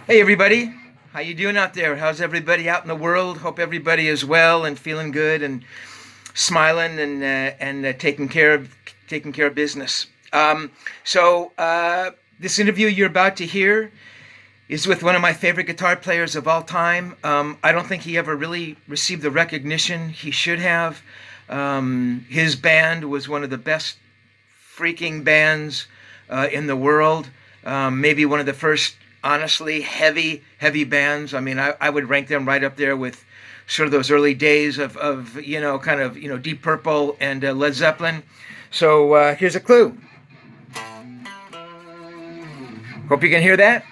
Hey everybody, how you doing out there? How's everybody out in the world? Hope everybody is well and feeling good and smiling and taking care of business. This interview you're about to hear is with one of my favorite guitar players of all time. I don't think he ever really received the recognition he should have. His band was one of the best freaking bands in the world. Maybe one of the first, honestly, heavy bands. I mean, I would rank them right up there with sort of those early days of Deep Purple and Led Zeppelin. So here's a clue. Hope you can hear that.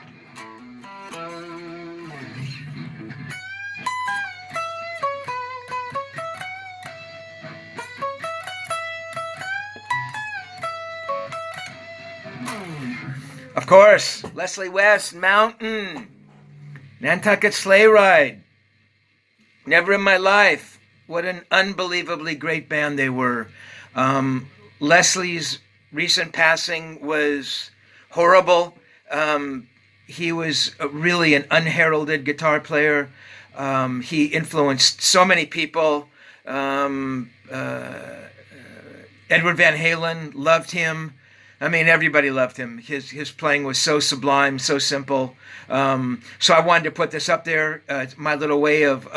Of course, Leslie West, Mountain, Nantucket Sleigh Ride. Never in my life. What an unbelievably great band they were. Leslie's recent passing was horrible. He was really an unheralded guitar player. He influenced so many people. Edward Van Halen loved him. I mean, everybody loved him. His playing was so sublime, so simple. So I wanted to put this up there. It's my little way of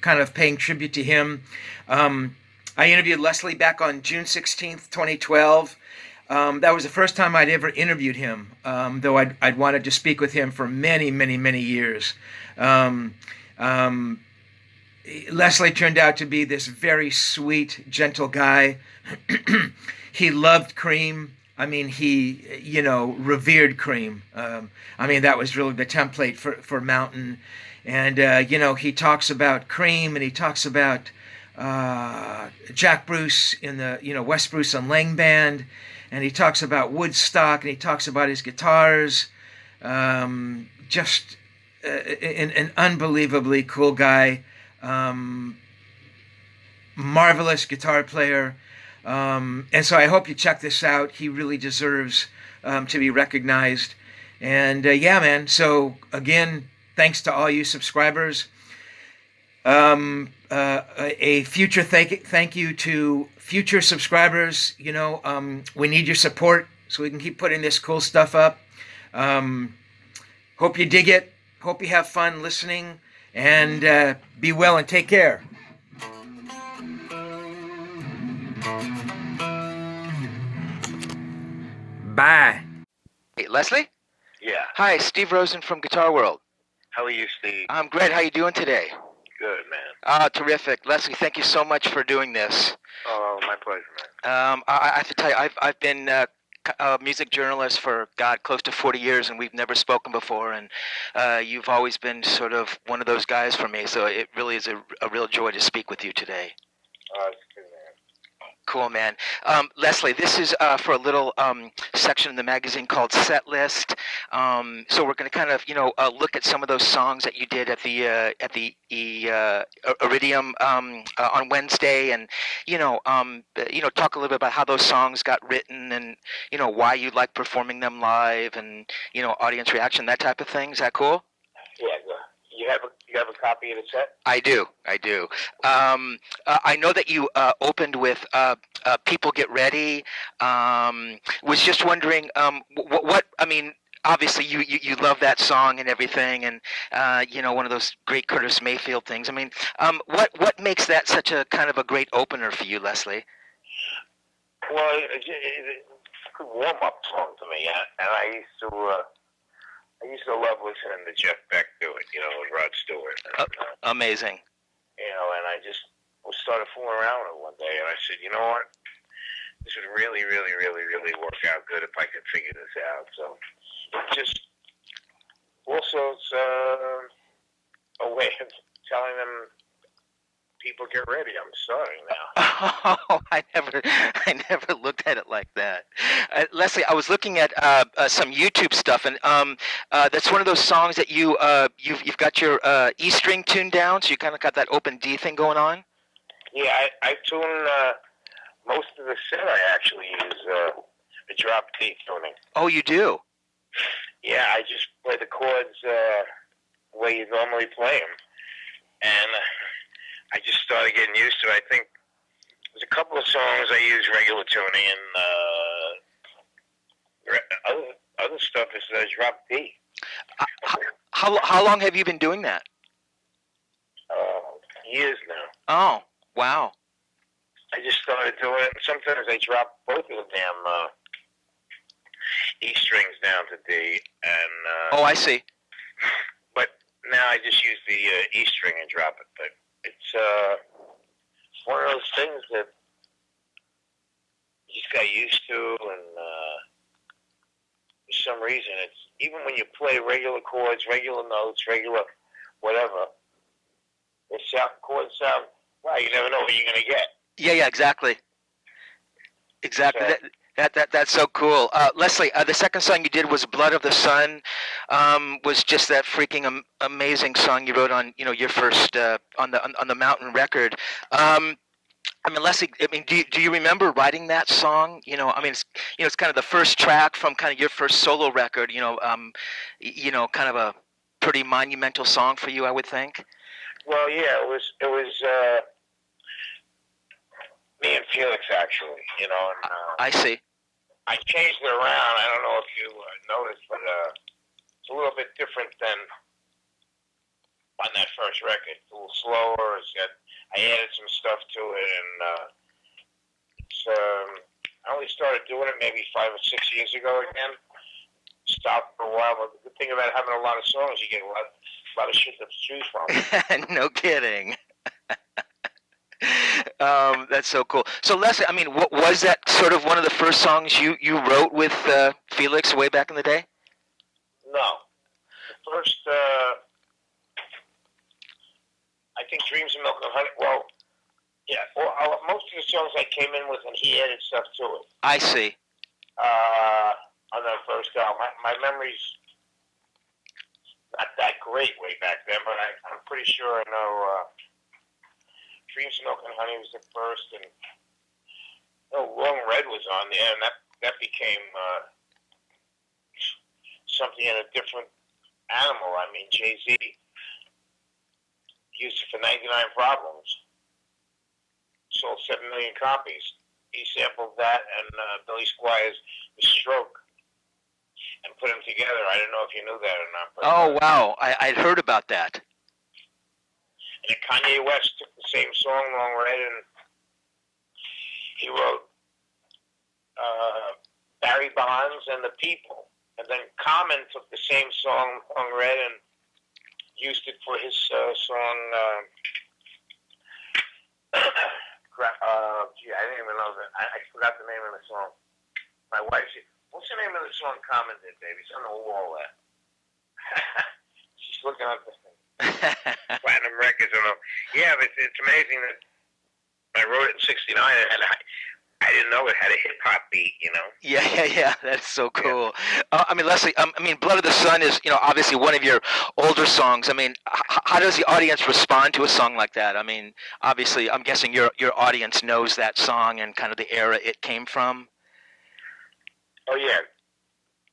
kind of paying tribute to him. I interviewed Leslie back on June 16th, 2012. That was the first time I'd ever interviewed him, though I'd wanted to speak with him for many years. Leslie turned out to be this very sweet, gentle guy. He loved Cream. I mean, he, revered Cream. I mean, that was really the template for Mountain. And, he talks about Cream and he talks about Jack Bruce in the, West Bruce and Lang Band. And he talks about Woodstock and he talks about his guitars. Just an unbelievably cool guy. Marvelous guitar player. And so I hope you check this out. He really deserves to be recognized. And yeah, man. So again, thanks to all you subscribers. A future thank you to future subscribers. We need your support so we can keep putting this cool stuff up. Hope you dig it. Hope you have fun listening. And be well and take care. Bye. Hey, Leslie? Yeah. Hi, Steve Rosen from Guitar World. How are you, Steve? I'm great. How you doing today? Good, man. Terrific. Leslie, thank you so much for doing this. Oh, my pleasure, man. I have to tell you, I've been a music journalist for, close to 40 years, and we've never spoken before, and you've always been sort of one of those guys for me, so it really is a real joy to speak with you today. It's good, man. Cool, man. Leslie, this is for a little section in the magazine called Set List. So we're going to kind of, look at some of those songs that you did at the Iridium on Wednesday, and talk a little bit about how those songs got written, and why you like performing them live, and audience reaction, that type of thing. Is that cool? Yeah, good. You have a copy of the set? I do. I know that you opened with "People Get Ready." Was just wondering what I mean. Obviously, you love that song and everything, and one of those great Curtis Mayfield things. I mean, what makes that such a kind of a great opener for you, Leslie? Well, it's a good warm-up song to me, and I used to love listening to Jeff Beck do it, with Rod Stewart. And, amazing. And I just started fooling around with it one day, and I said, you know what? This would really work out good if I could figure this out. So just also it's a way of telling them, people get ready. I'm starting now. Oh, I never looked at it like that. Leslie, I was looking at some YouTube stuff, and that's one of those songs that you've got your E string tuned down, so you kind of got that open D thing going on. Yeah, I tune most of the set. I actually use the drop D tuning. Oh, you do? Yeah, I just play the chords the way you normally play them, and I just started getting used to it. I think there's a couple of songs I use regular tuning, and other stuff is drop D. How long have you been doing that? Years now. Oh, wow. I just started doing it, and sometimes I drop both of the damn E strings down to D, and Oh, I see. but now I just use the E string and drop it. But it's one of those things that you just got used to, and for some reason, it's even when you play regular chords, regular notes, regular whatever, the chords sound. Wow, you never know what you're gonna get. Yeah, exactly. Exactly. So, That's so cool. Leslie, the second song you did was "Blood of the Sun." Was just that freaking amazing song you wrote on your first on the Mountain record. I mean, Leslie, I mean, do you remember writing that song? I mean, it's kind of the first track from kind of your first solo record. Kind of a pretty monumental song for you, I would think. well, yeah, it was me and Felix actually, and I see. I changed it around. I don't know if you noticed, but it's a little bit different than on that first record. It's a little slower. I added some stuff to it, and I only started doing it maybe 5 or 6 years ago again. Stopped for a while, but the good thing about having a lot of songs, you get a lot of shit to choose from. No kidding. That's so cool. So Leslie, I mean, was that sort of one of the first songs you wrote with Felix way back in the day? No. The first, I think Dreams of Milk and Honey, well, yeah, most of the songs I came in with, and he added stuff to it. I see. On that first album. My memory's not that great way back then, but I'm pretty sure I know Dreams of Milk and Honey was the first, and Long Red was on there, and that became something in a different animal. I mean, Jay-Z used it for 99 Problems, sold 7 million copies. He sampled that and Billy Squires' The Stroke and put them together. I don't know if you knew that or not. But, Oh, wow. I'd heard about that. And then Kanye West took the same song, Long Red, and he wrote Barry Bonds and the People. And then Common took the same song, Long Red, and used it for his song. Gee, I didn't even know that. I forgot the name of the song. My wife said, "What's the name of the song Common did, baby? It's on the wall there." She's looking up the thing. Platinum Records. Yeah, but it's amazing that I wrote it in '69, and I didn't know it had a hip hop beat. Yeah. That's so cool. Yeah. I mean, Leslie, I mean, "Blood of the Sun" is, obviously one of your older songs. I mean, how does the audience respond to a song like that? I mean, obviously, I'm guessing your audience knows that song and kind of the era it came from. Oh yeah,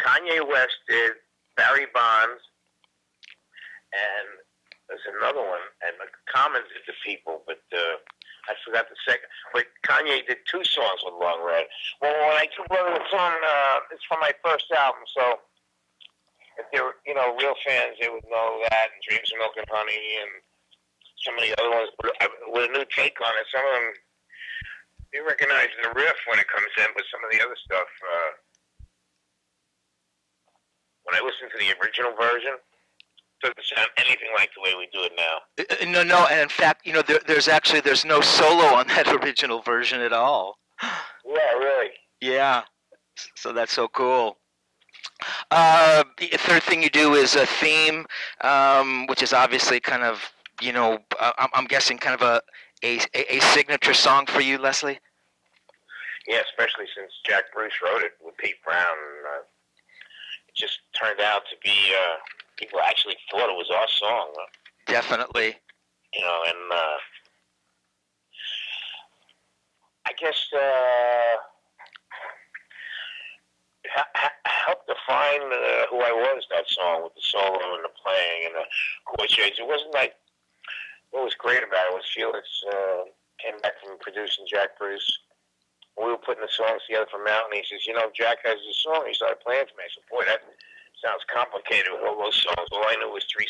Kanye West did Barry Bonds, and there's another one, and Common did The People, but I forgot the second. But Kanye did 2 songs with Long Red. Well, when I do Blood of the Sun, it's from my first album, so if they were, real fans, they would know that, and Dreams of Milk and Honey, and some of the other ones with a new take on it. Some of them, they recognize the riff when it comes in, but some of the other stuff, when I listen to the original version, it doesn't sound anything like the way we do it now. No, and in fact, there's no solo on that original version at all. Yeah, really. Yeah, so that's so cool. The third thing you do is a theme, which is obviously kind of, I'm guessing kind of a signature song for you, Leslie. Yeah, especially since Jack Bruce wrote it with Pete Brown. It just turned out to be, people actually thought it was our song. Definitely. And I guess helped define who I was, that song, with the solo and the playing and the chord change. It wasn't like, what was great about it was Felix came back from producing Jack Bruce. We were putting the songs together for Mountain. He says, Jack has this song. He started playing for me. I said, boy, that sounds complicated with all those songs. All I knew was three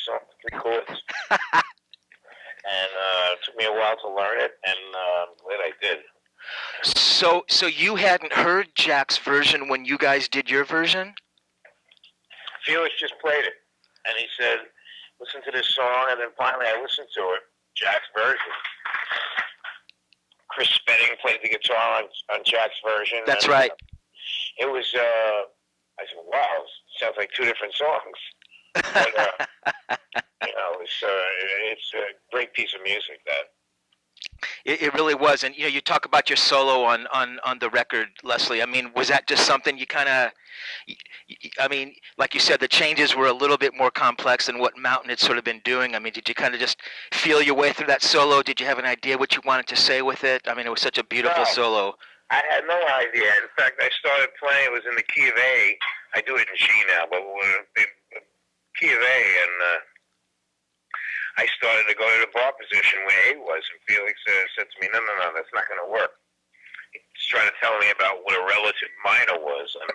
chords. And it took me a while to learn it, and I'm glad I did. So you hadn't heard Jack's version when you guys did your version? Felix just played it, and he said, listen to this song, and then finally I listened to it, Jack's version. Chris Spedding played the guitar on Jack's version. That's right. It was, I said, wow, it sounds like two different songs. But, it's a great piece of music, that. It really was. And, you talk about your solo on the record, Leslie. I mean, was that just something you kind of, I mean, like you said, the changes were a little bit more complex than what Mountain had sort of been doing. I mean, did you kind of just feel your way through that solo? Did you have an idea what you wanted to say with it? I mean, it was such a beautiful solo. I had no idea. In fact, I started playing, it was in the key of A. I do it in G now, but in key of A, and I started to go to the bar position where A was, and Felix said to me, no, that's not going to work. He's trying to tell me about what a relative minor was, and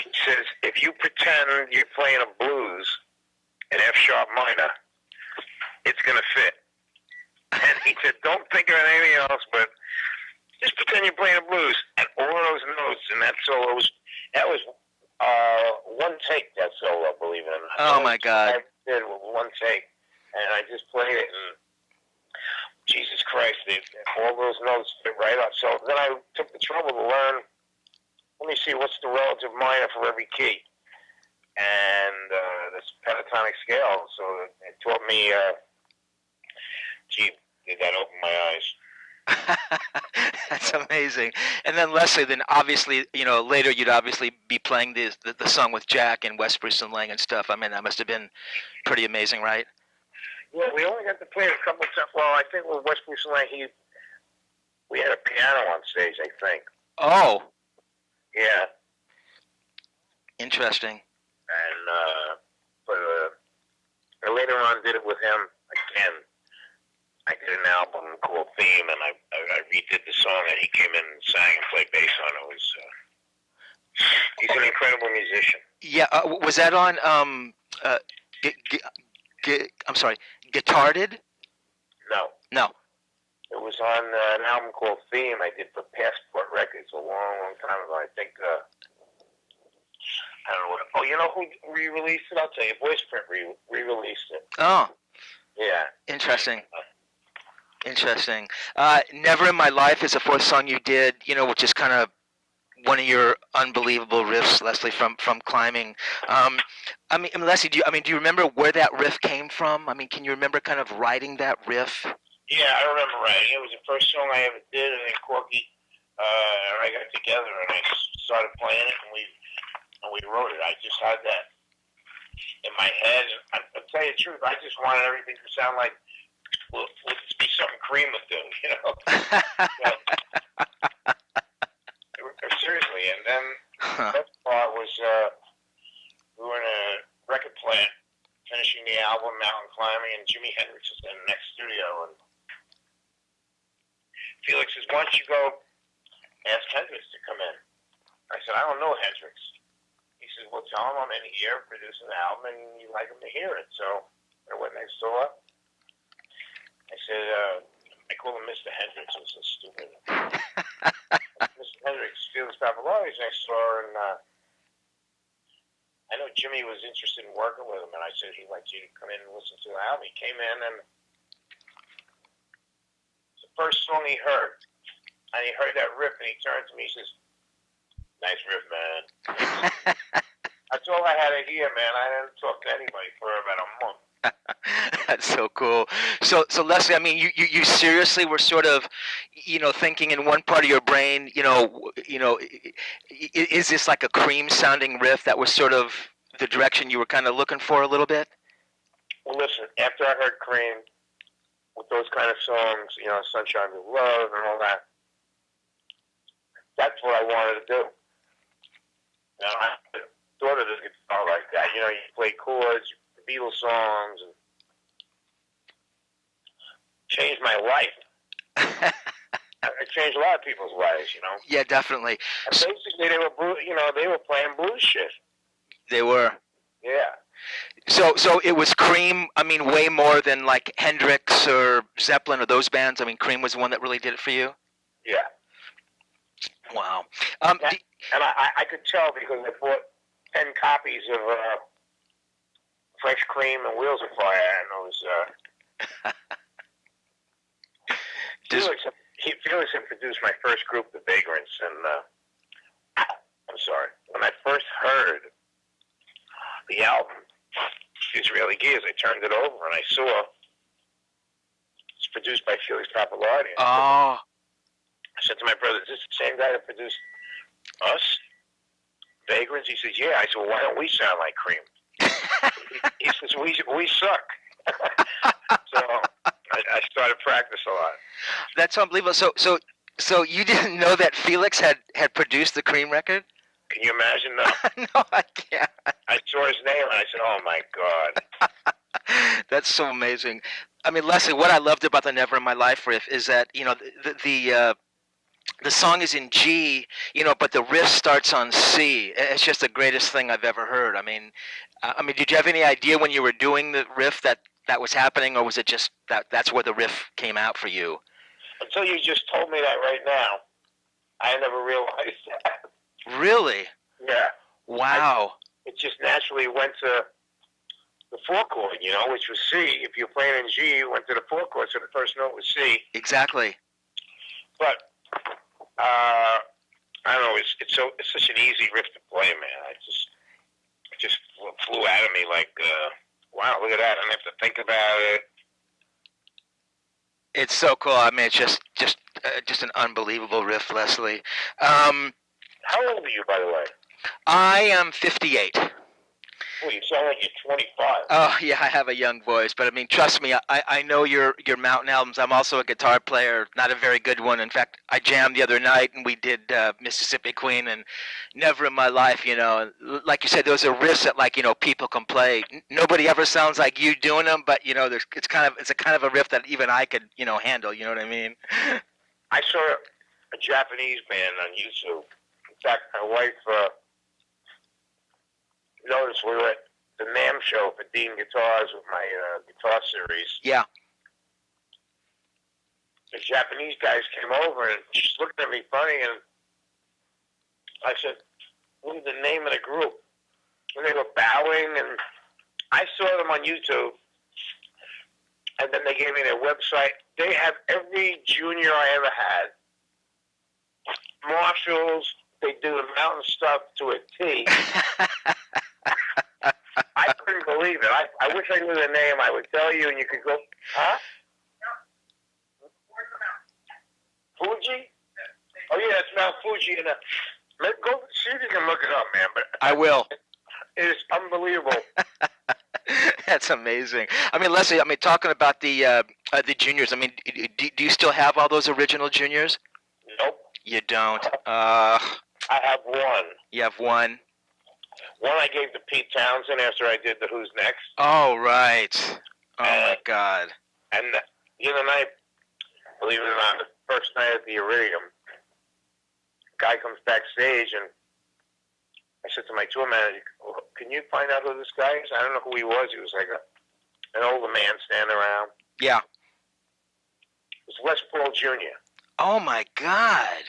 he says, if you pretend you're playing a blues, an F-sharp minor, it's going to fit. And he said, don't think of anything else, but just pretend you're playing a blues. And all of those notes in that solo, that was one take, that solo, believe it or not. Oh, my God. I did with one take. And I just played it, and Jesus Christ, all those notes fit right up. So then I took the trouble to learn, let me see, what's the relative minor for every key? And this pentatonic scale. So it taught me, did that open my eyes. That's amazing. And then Leslie, then obviously, later you'd obviously be playing the song with Jack and West Bruce and Lang and stuff. I mean, that must have been pretty amazing, right? Yeah, we only got to play it a couple of times. Well, I think with West Bruce and Lang, we had a piano on stage, I think. Oh. Yeah. Interesting. And but I later on did it with him again. I did an album called Theme, and I redid the song, and he came in and sang and played bass on it. It was, he's an incredible musician. Yeah, was that on, I'm sorry, Guitarded? No. It was on an album called Theme I did for Passport Records a long, long time ago. I think, I don't know what, you know who re-released it? I'll tell you, Voice Print re-released it. Oh. Yeah. Interesting. Never in My Life is the fourth song you did, which is kind of one of your unbelievable riffs, Leslie, from Climbing. I mean, Leslie, do you remember where that riff came from? I mean, can you remember kind of writing that riff? Yeah, I remember writing. It was the first song I ever did, and then Corky and I got together, and I started playing it, and we wrote it. I just had that in my head. I'll tell you the truth, I just wanted everything to sound like, well, let's be something Cream would do, Seriously, and then the best part was we were in a record plant finishing the album Mountain Climbing, and Jimi Hendrix was in the next studio, and Felix says, why don't you go ask Hendrix to come in? I said, I don't know Hendrix. He says, well, tell him I'm in here producing the album, and you'd like him to hear it. So I went next door. I said, I call him Mr. Hendrix. I'm so stupid. Mr. Hendrix, Felix Papaloni's next door, and I know Jimmy was interested in working with him, and I said he'd like you to come in and listen to the album. He came in, and it's the first song he heard. And he heard that riff, and he turned to me, he says, nice riff, man. That's all I had to hear, man. I didn't talk to anybody for about a month. That's so cool. So Leslie, I mean, you seriously were sort of, thinking in one part of your brain, is this like a Cream sounding riff that was sort of the direction you were kind of looking for a little bit? Well, listen, after I heard Cream with those kind of songs, Sunshine of Love and all that, that's what I wanted to do. Now, I thought of the guitar like that. You know, you play chords, Beatles songs, and changed my life. It changed a lot of people's lives, you know. Yeah, definitely. And basically, they were playing blues shit. They were. Yeah. So it was Cream. I mean, way more than like Hendrix or Zeppelin or those bands. I mean, Cream was the one that really did it for you. Yeah. Wow. And I could tell because I bought 10 copies of Fresh Cream and Wheels of Fire, and those. Felix had produced my first group, the Vagrants, and I'm sorry, when I first heard the album, Israeli Gears, I turned it over and I saw it's produced by Felix Pappalardi. Oh. I said to my brother, is this the same guy that produced us, Vagrants? He says, yeah. I said, well, why don't we sound like Cream? he says, we suck. So I started practice a lot. That's unbelievable. So you didn't know that Felix had produced the Cream record? Can you imagine? No. No, I can't. I saw his name and I said, oh my God. That's so amazing. I mean, Leslie, what I loved about the Never in My Life riff is that, you know, the song is in G, you know, but the riff starts on C. It's just the greatest thing I've ever heard. I mean, did you have any idea when you were doing the riff that was happening, or was it just that's where the riff came out for you? Until you just told me that right now, I never realized that. Really? Yeah. Wow. It just naturally went to the 4 chord, you know, which was C. If you're playing in G, you went to the 4 chord, so the first note was C. Exactly. But I don't know. It's such an easy riff to play, man. It just flew out of me like, wow, look at that. I don't have to think about it. It's so cool. I mean, it's just an unbelievable riff, Leslie. How old are you, by the way? I am 58. Well, you sound like you're 25. Oh yeah, I have a young voice, but I mean, trust me, I know your Mountain albums. I'm also a guitar player, not a very good one. In fact, I jammed the other night and we did Mississippi Queen and Never in My Life. You know, like you said, those are riffs that like, you know, people can play. Nobody ever sounds like you doing them, but you know, it's a kind of a riff that even I could, you know, handle. You know what I mean? I saw a Japanese band on YouTube. In fact, my wife noticed we were at the NAMM show for Dean Guitars with my guitar series. Yeah. The Japanese guys came over and just looked at me funny, and I said, what is the name of the group? And they were bowing, and I saw them on YouTube, and then they gave me their website. They have every junior I ever had. Marshalls, they do the mountain stuff to a T. I couldn't believe it. I wish I knew the name. I would tell you, and you could go, huh? Fuji? Oh, yeah, it's Mount Fuji. And go see if you can look it up, man. But I will. It is unbelievable. That's amazing. I mean, Leslie, talking about the juniors, I mean, do you still have all those original juniors? Nope. You don't? I have one. You have one? One I gave to Pete Townsend after I did the Who's Next. Oh, right. Oh, my God. And the other night, believe it or not, the first night at the Iridium, guy comes backstage, and I said to my tour manager, can you find out who this guy is? I don't know who he was. He was like an older man standing around. Yeah. It was Les Paul Jr. Oh, my God.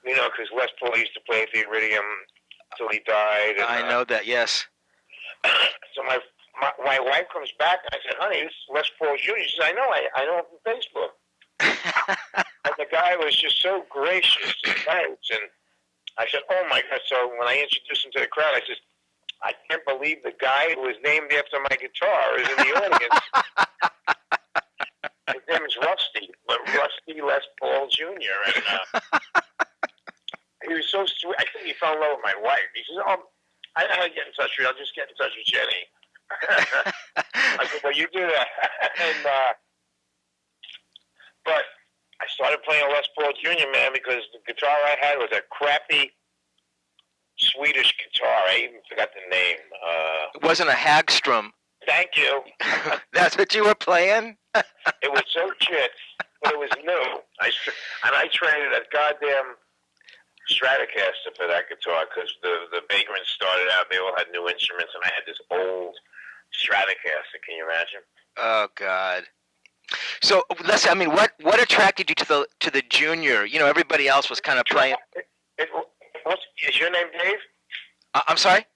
You know, because Les Paul used to play at the Iridium until he died. And, I know that, yes. So my wife comes back, and I said, honey, this is Les Paul Jr. She says, I know him from Facebook. And the guy was just so gracious and nice. And I said, oh, my God. So when I introduced him to the crowd, I said, I can't believe the guy who was named after my guitar is in the audience. His name is Rusty, but Rusty Les Paul Jr. And he was so sweet. I think he fell in love with my wife. He says, oh, I know how to get in touch with you. I'll just get in touch with Jenny. I said, well, you do that. And, but I started playing Les Paul Jr., man, because the guitar I had was a crappy Swedish guitar. I even forgot the name. It wasn't a Hagstrom. Thank you. That's what you were playing? It was so shit, but it was new. I traded a goddamn Stratocaster for that guitar because the vagrants started out. They all had new instruments, and I had this old Stratocaster. Can you imagine? Oh God. So, listen. I mean, what attracted you to the Junior? You know, everybody else was kind of playing. Is your name Dave? I'm sorry.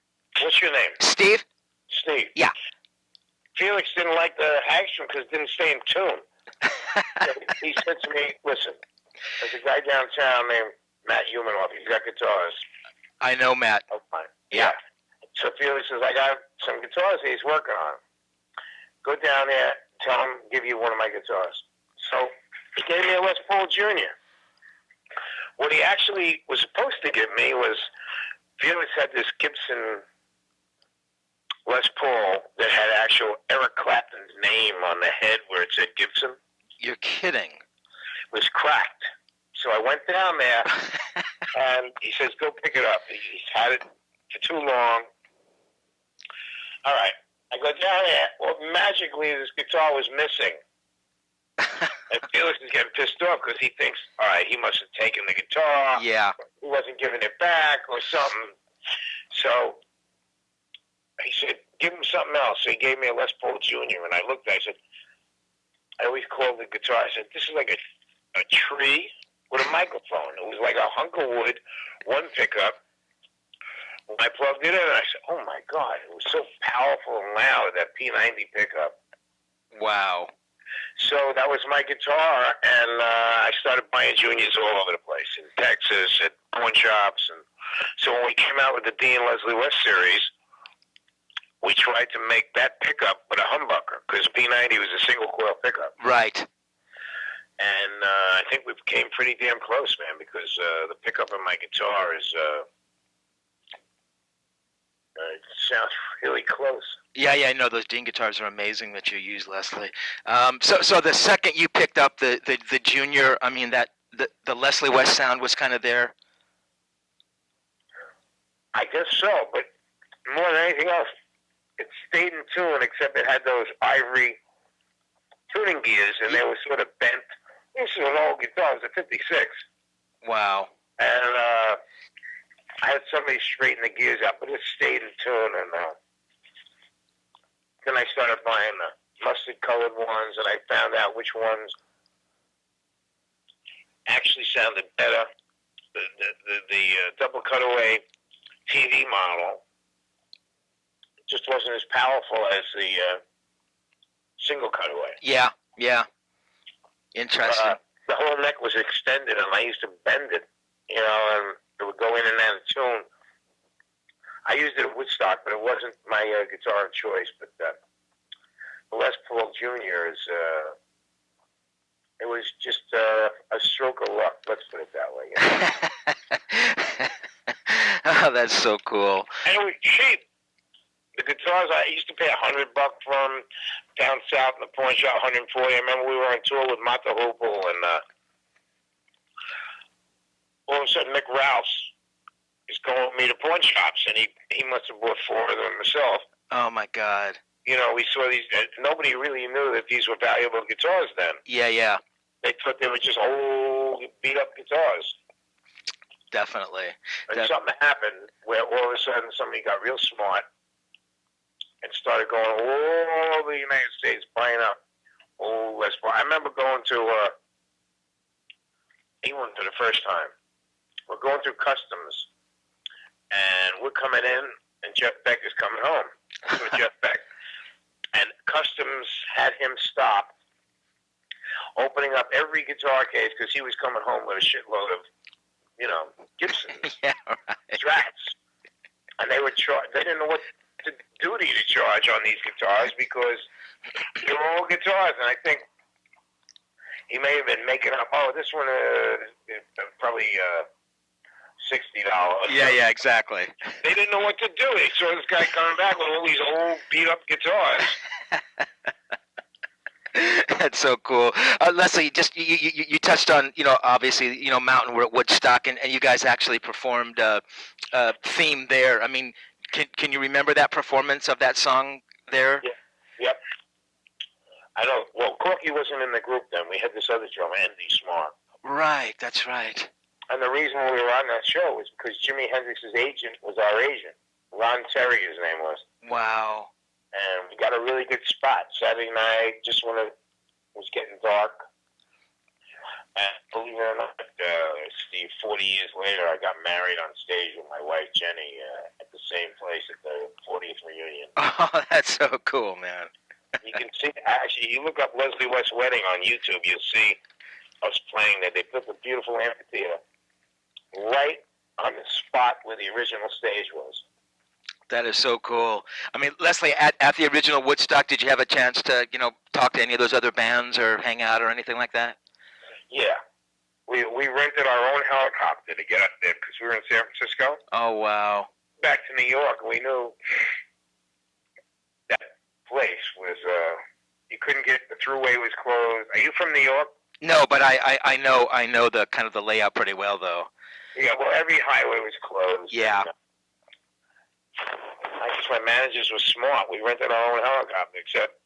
What's your name? Steve. Steve. Yeah. Felix didn't like the Hagstrom because it didn't stay in tune. So he said to me, "Listen, there's a guy downtown named Matt Humanoff. He's got guitars." I know Matt. Oh, fine. Yeah. So Felix says, "I got some guitars he's working on. Go down there, tell him, give you one of my guitars." So he gave me a Les Paul Jr. What he actually was supposed to give me was, Felix had this Gibson Les Paul that had actual Eric Clapton's name on the head where it said Gibson. You're kidding. It was cracked. So I went down there, and he says, "Go pick it up." He's had it for too long. All right. I go down there. Well, magically, this guitar was missing. And Felix is getting pissed off because he thinks, all right, he must have taken the guitar. Yeah. He wasn't giving it back or something. So he said, "Give him something else." So he gave me a Les Paul Jr. And I looked, I said, I always called the guitar, I said, "This is like a tree with a microphone." It was like a hunk of wood, one pickup. When I plugged it in, I said, "Oh my God," it was so powerful and loud, that P90 pickup. Wow. So that was my guitar, and I started buying Juniors all over the place, in Texas, at pawn shops. And so when we came out with the Dean Leslie West series, we tried to make that pickup with a humbucker, because P90 was a single coil pickup. Right. And I think we came pretty damn close, man, because the pickup on my guitar is it sounds really close. Yeah, I know those Dean guitars are amazing that you use, Leslie. So the second you picked up the Junior, I mean that the Leslie West sound was kind of there. I guess so, but more than anything else, it stayed in tune, except it had those ivory tuning gears, and they were sort of bent. This is an old guitar. It was a 56. Wow. And I had somebody straighten the gears out, but it stayed in tune. And then I started buying the mustard-colored ones, and I found out which ones actually sounded better. The double cutaway TV model just wasn't as powerful as the single cutaway. Yeah. Interesting. The whole neck was extended, and I used to bend it, and it would go in and out of tune. I used it at Woodstock, but it wasn't my guitar of choice. But the Les Paul Jr. is, it was just a stroke of luck. Let's put it that way. Oh, that's so cool. And it was cheap. The guitars, I used to pay $100 from down south in the pawn shop, $140. I remember we were on tour with Mata Hoople, and all of a sudden Mick Rouse is going with me to pawn shops, and he must have bought 4 of them himself. Oh my God. We saw these. Nobody really knew that these were valuable guitars then. Yeah. They thought they were just old, beat-up guitars. Definitely. And something happened where all of a sudden somebody got real smart and started going all over the United States buying up old Les Paul. I remember going to England for the first time. We're going through customs, and we're coming in, and Jeff Beck is coming home. With Jeff Beck. And customs had him stop, opening up every guitar case because he was coming home with a shitload of, Gibsons, Yeah, right. Strats, and they would charge. They didn't know what duty to charge on these guitars because they were all guitars, and I think he may have been making up. Oh, this one is probably $60. Yeah, exactly. They didn't know what to do. They saw this guy coming back with all these old beat-up guitars. That's so cool. Leslie, just you touched on, obviously, Mountain, we're at Woodstock, and you guys actually performed theme there. I mean, can you remember that performance of that song there? Yeah. Yep. I know. Well, Corky wasn't in the group then. We had this other drummer, Andy Smart. Right, that's right. And the reason we were on that show was because Jimi Hendrix's agent was our agent. Ron Terry, his name was. Wow. And we got a really good spot. Saturday night, just when it was getting dark. And believe it or not, Steve, 40 years later, I got married on stage with my wife, Jenny, at the same place at the 40th reunion. Oh, that's so cool, man. You can see, actually, you look up Leslie West Wedding on YouTube, you'll see us playing there. They built a beautiful amphitheater right on the spot where the original stage was. That is so cool. I mean, Leslie, at the original Woodstock, did you have a chance to, talk to any of those other bands or hang out or anything like that? Yeah. We rented our own helicopter to get up there because we were in San Francisco. Oh, wow. Back to New York, we knew that place was, you couldn't get, the thruway was closed. Are you from New York? No, but I know the kind of the layout pretty well, though. Yeah, well, every highway was closed. Yeah. And, I guess my managers were smart. We rented our own helicopter, except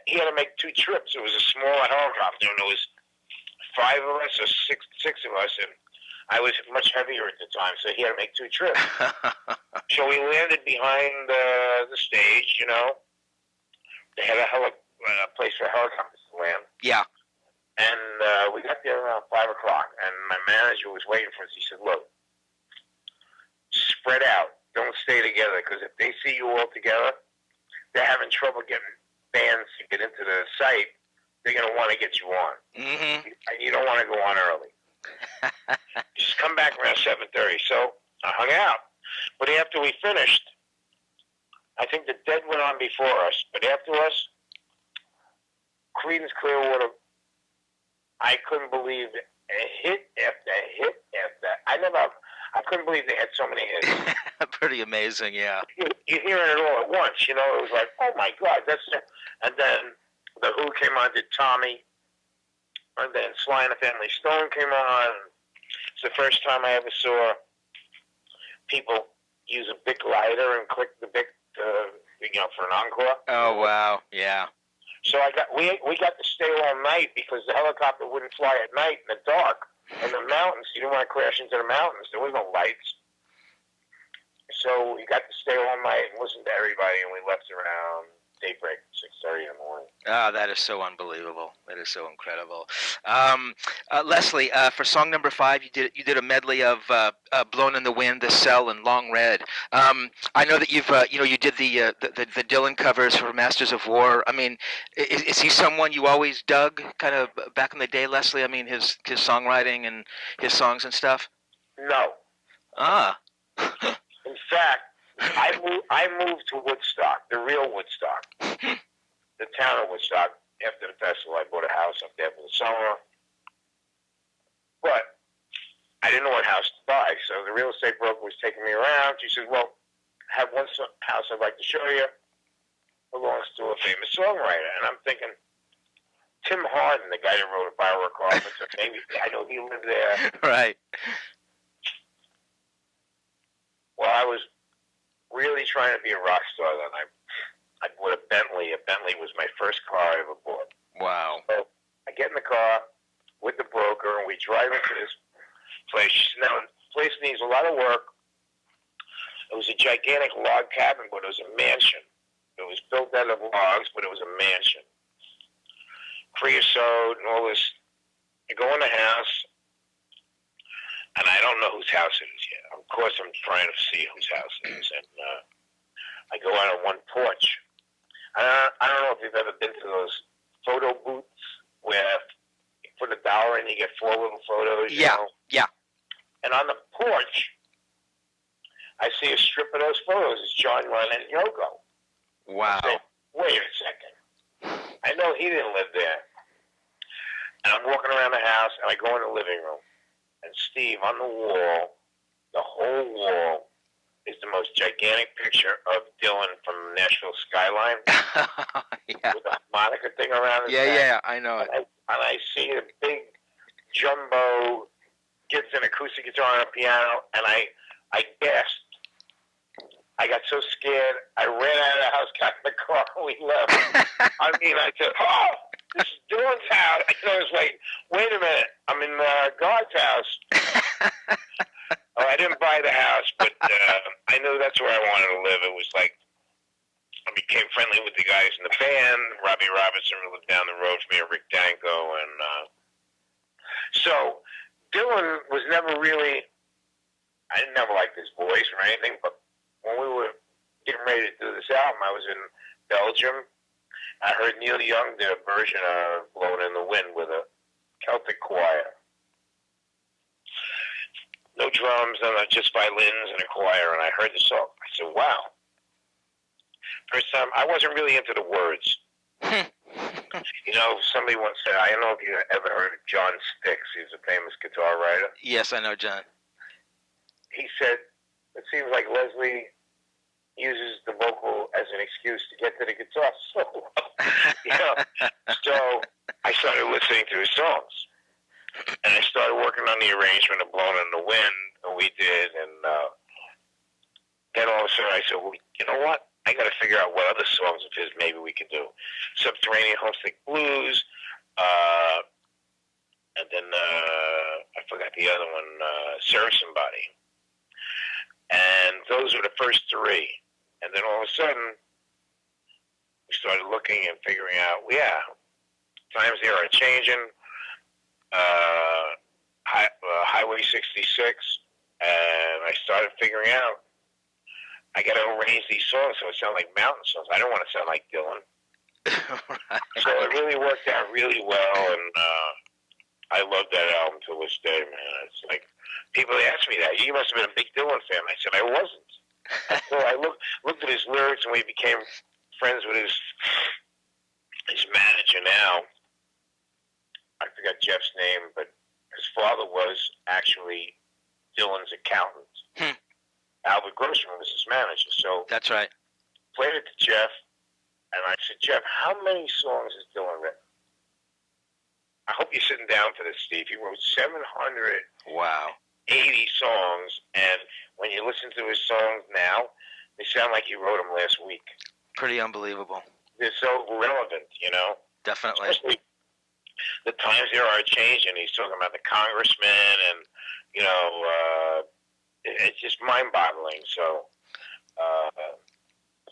he had to make 2 trips. It was a smaller helicopter, and there was 5 of us or six of us, and I was much heavier at the time, so he had to make 2 trips. So we landed behind the stage, They had a place for helicopters to land. Yeah. And we got there around 5 o'clock, and my manager was waiting for us. He said, look, spread out. Don't stay together, because if they see you all together, they're having trouble getting bands to get into the site. They're going to want to get you on. Mm-hmm. You don't want to go on early. Just come back around 7:30. So I hung out. But after we finished, I think the Dead went on before us. But after us, Creedence Clearwater, I couldn't believe it. A hit after hit after. I couldn't believe they had so many hits. Pretty amazing, yeah. You're hearing it all at once, It was like, oh my God, that's it. And then the Who came on, did Tommy. And then Sly and the Family Stone came on. It's the first time I ever saw people use a Bic lighter and click the Bic, for an encore. Oh wow, yeah. So we got to stay all night because the helicopter wouldn't fly at night in the dark. In the mountains, you didn't want to crash into the mountains. There was no lights. So we got to stay all night and listen to everybody, and we left around daybreak, 6:30 in the morning. Ah, that is so unbelievable. That is so incredible. Leslie, for song number 5, you did a medley of "Blown in the Wind," "The Cell," and "Long Red." I know that you did the Dylan covers for Masters of War. I mean, is he someone you always dug, kind of back in the day, Leslie? I mean, his songwriting and his songs and stuff. No. Ah. In fact, I moved to Woodstock, the real Woodstock, the town of Woodstock. After the festival, I bought a house up there for the summer. But I didn't know what house to buy, so the real estate broker was taking me around. She said, well, I have one house I'd like to show you. Belongs to a famous songwriter. And I'm thinking, Tim Hardin, the guy that wrote A Firework Officer, maybe I know he lived there. Right. Well, I was really trying to be a rock star then. I bought a Bentley. A Bentley was my first car I ever bought. Wow. So I get in the car with the broker, and we drive into this place. Now, the place needs a lot of work. It was a gigantic log cabin, but it was a mansion. It was built out of logs, but it was a mansion. Creosote and all this. You go in the house, and I don't know whose house it is yet. Of course, I'm trying to see whose house it is. And I go out on one porch. I don't know if you've ever been to those photo booths where you put $1 and you get 4 little photos. Yeah, yeah. And on the porch, I see a strip of those photos. It's John Lennon and Yoko. Wow. I say, wait a second. I know he didn't live there. And I'm walking around the house, and I go in the living room. And Steve, on the wall, the whole wall, is the most gigantic picture of Dylan from Nashville skyline Yeah. with a harmonica thing around his Yeah, neck. yeah, I know it. And I see a big jumbo Gibson acoustic guitar and a piano, and I gasped. I got so scared, I ran out of the house, got in the car, and we left. I mean, I said, "Oh, this is Dylan's house." I was like, "Wait a minute, I'm in God's house." Oh, I didn't buy the house, but I knew that's where I wanted to live. It was like I became friendly with the guys in the band. Robbie Robinson lived down the road from me, Rick Danko, and so Dylan was never really. I didn't never like his voice or anything, but when we were getting ready to do this album, I was in Belgium. I heard Neil Young did a version of "Blowing in the Wind" with a Celtic choir. No drums, and just violins and a choir, and I heard the song. I said, "Wow." First time, I wasn't really into the words. You know, somebody once said, I don't know if you ever heard of John Styx. He's a famous guitar writer. Yes, I know, John. He said, it seems like Leslie uses the vocal as an excuse to get to the guitar solo. You know, so I started listening to his songs. And I started working on the arrangement of "Blowing in the Wind," and we did. And then all of a sudden I said, well, you know what? I got to figure out what other songs of his maybe we could do. "Subterranean Homesick Blues," and then I forgot the other one, "Serve Somebody." And those were the first three. And then all of a sudden, we started looking and figuring out, yeah, times they are changing. Highway 66, and I started figuring out I got to arrange these songs so it sound like mountain songs. I don't want to sound like Dylan. Right. So it really worked out really well, and I love that album to this day, man. It's like people ask me that. You must have been a big Dylan fan. I said I wasn't. So I looked at his lyrics, and we became friends with his manager now. I forgot Jeff's name, but his father was actually Dylan's accountant. Albert Grossman was his manager. So That's right. played it to Jeff, and I said, Jeff, how many songs has Dylan written? I hope you're sitting down for this, Steve. He wrote 780 Wow. songs, and when you listen to his songs now, they sound like he wrote them last week. Pretty unbelievable. They're so relevant, you know? Definitely. Especially the times there are changing. He's talking about the congressman, and, you know, it's just mind-boggling. So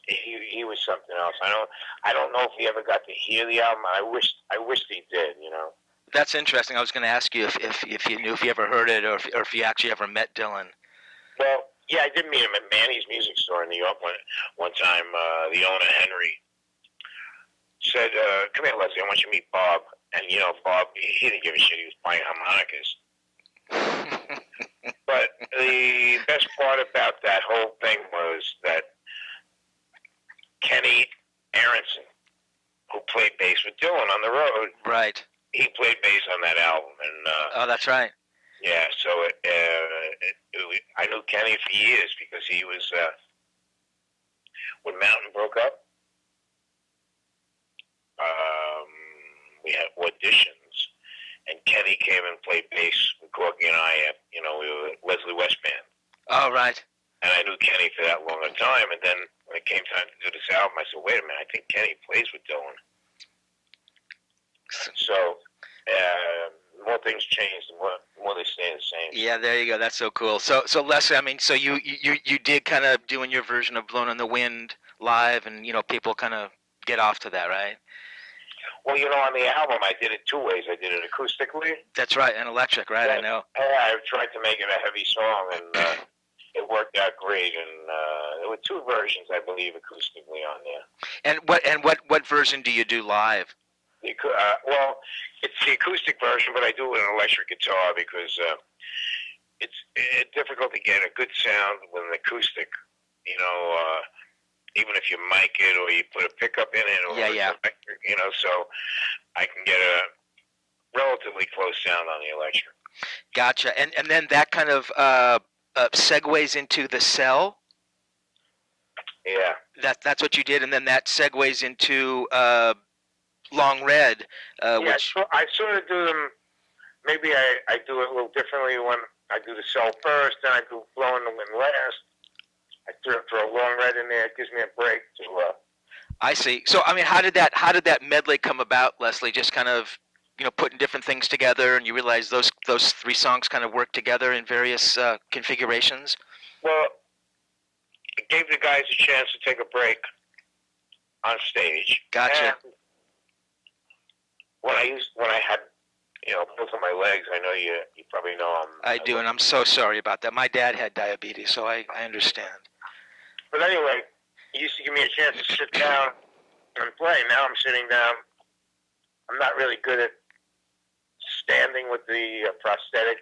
he was something else. I don't know if he ever got to hear the album. I wished he did, you know. That's interesting. I was going to ask you if you knew if you ever heard it or if you actually ever met Dylan. Well, yeah, I did meet him at Manny's Music Store in New York one time. The owner, Henry, said, come here, Leslie, I want you to meet Bob. And, you know, Bob, he didn't give a shit. He was playing harmonicas. But the best part about that whole thing was that Kenny Aronson, who played bass with Dylan on the road, Right. he played bass on that album. And Oh, that's right. yeah, so I knew Kenny for years because he was, when Mountain broke up, we had auditions, and Kenny came and played bass with Corky and I at, you know, we were Leslie West Band. Oh, right. And I knew Kenny for that long a time, and then when it came time to do this album, I said, wait a minute, I think Kenny plays with Dylan. So, more things change, the more they stay the same. Yeah, there you go. That's so cool. So Leslie, I mean, so you did kind of doing your version of "Blown in the Wind" live, and you know, people kind of get off to that, right? Well, you know, on the album, I did it two ways. I did it acoustically. That's right, and electric, right? I know. I tried to make it a heavy song, and it worked out great. And there were two versions, I believe, acoustically on there. And what version do you do live? Well, it's the acoustic version, but I do it with an electric guitar because it's difficult to get a good sound with an acoustic. You know, even if you mic it or you put a pickup in it, or electric, you know, so I can get a relatively close sound on the electric. Gotcha. And then that kind of segues into the cell. Yeah. That's what you did, and then that segues into Long Red, which I sort of do them. Maybe I do it a little differently when I do the cell first, then I do Blowing the Wind last. I throw a Long Red in there. It gives me a break to. I see. So I mean, how did that medley come about, Leslie? Just kind of putting different things together, and you realize those three songs kind of work together in various configurations. Well, it gave the guys a chance to take a break on stage. Gotcha. And when I had both of my legs, I know you probably know them. I do, and I'm so sorry about that. My dad had diabetes, so I understand. But anyway, he used to give me a chance to sit down and play. Now I'm sitting down. I'm not really good at standing with the prosthetic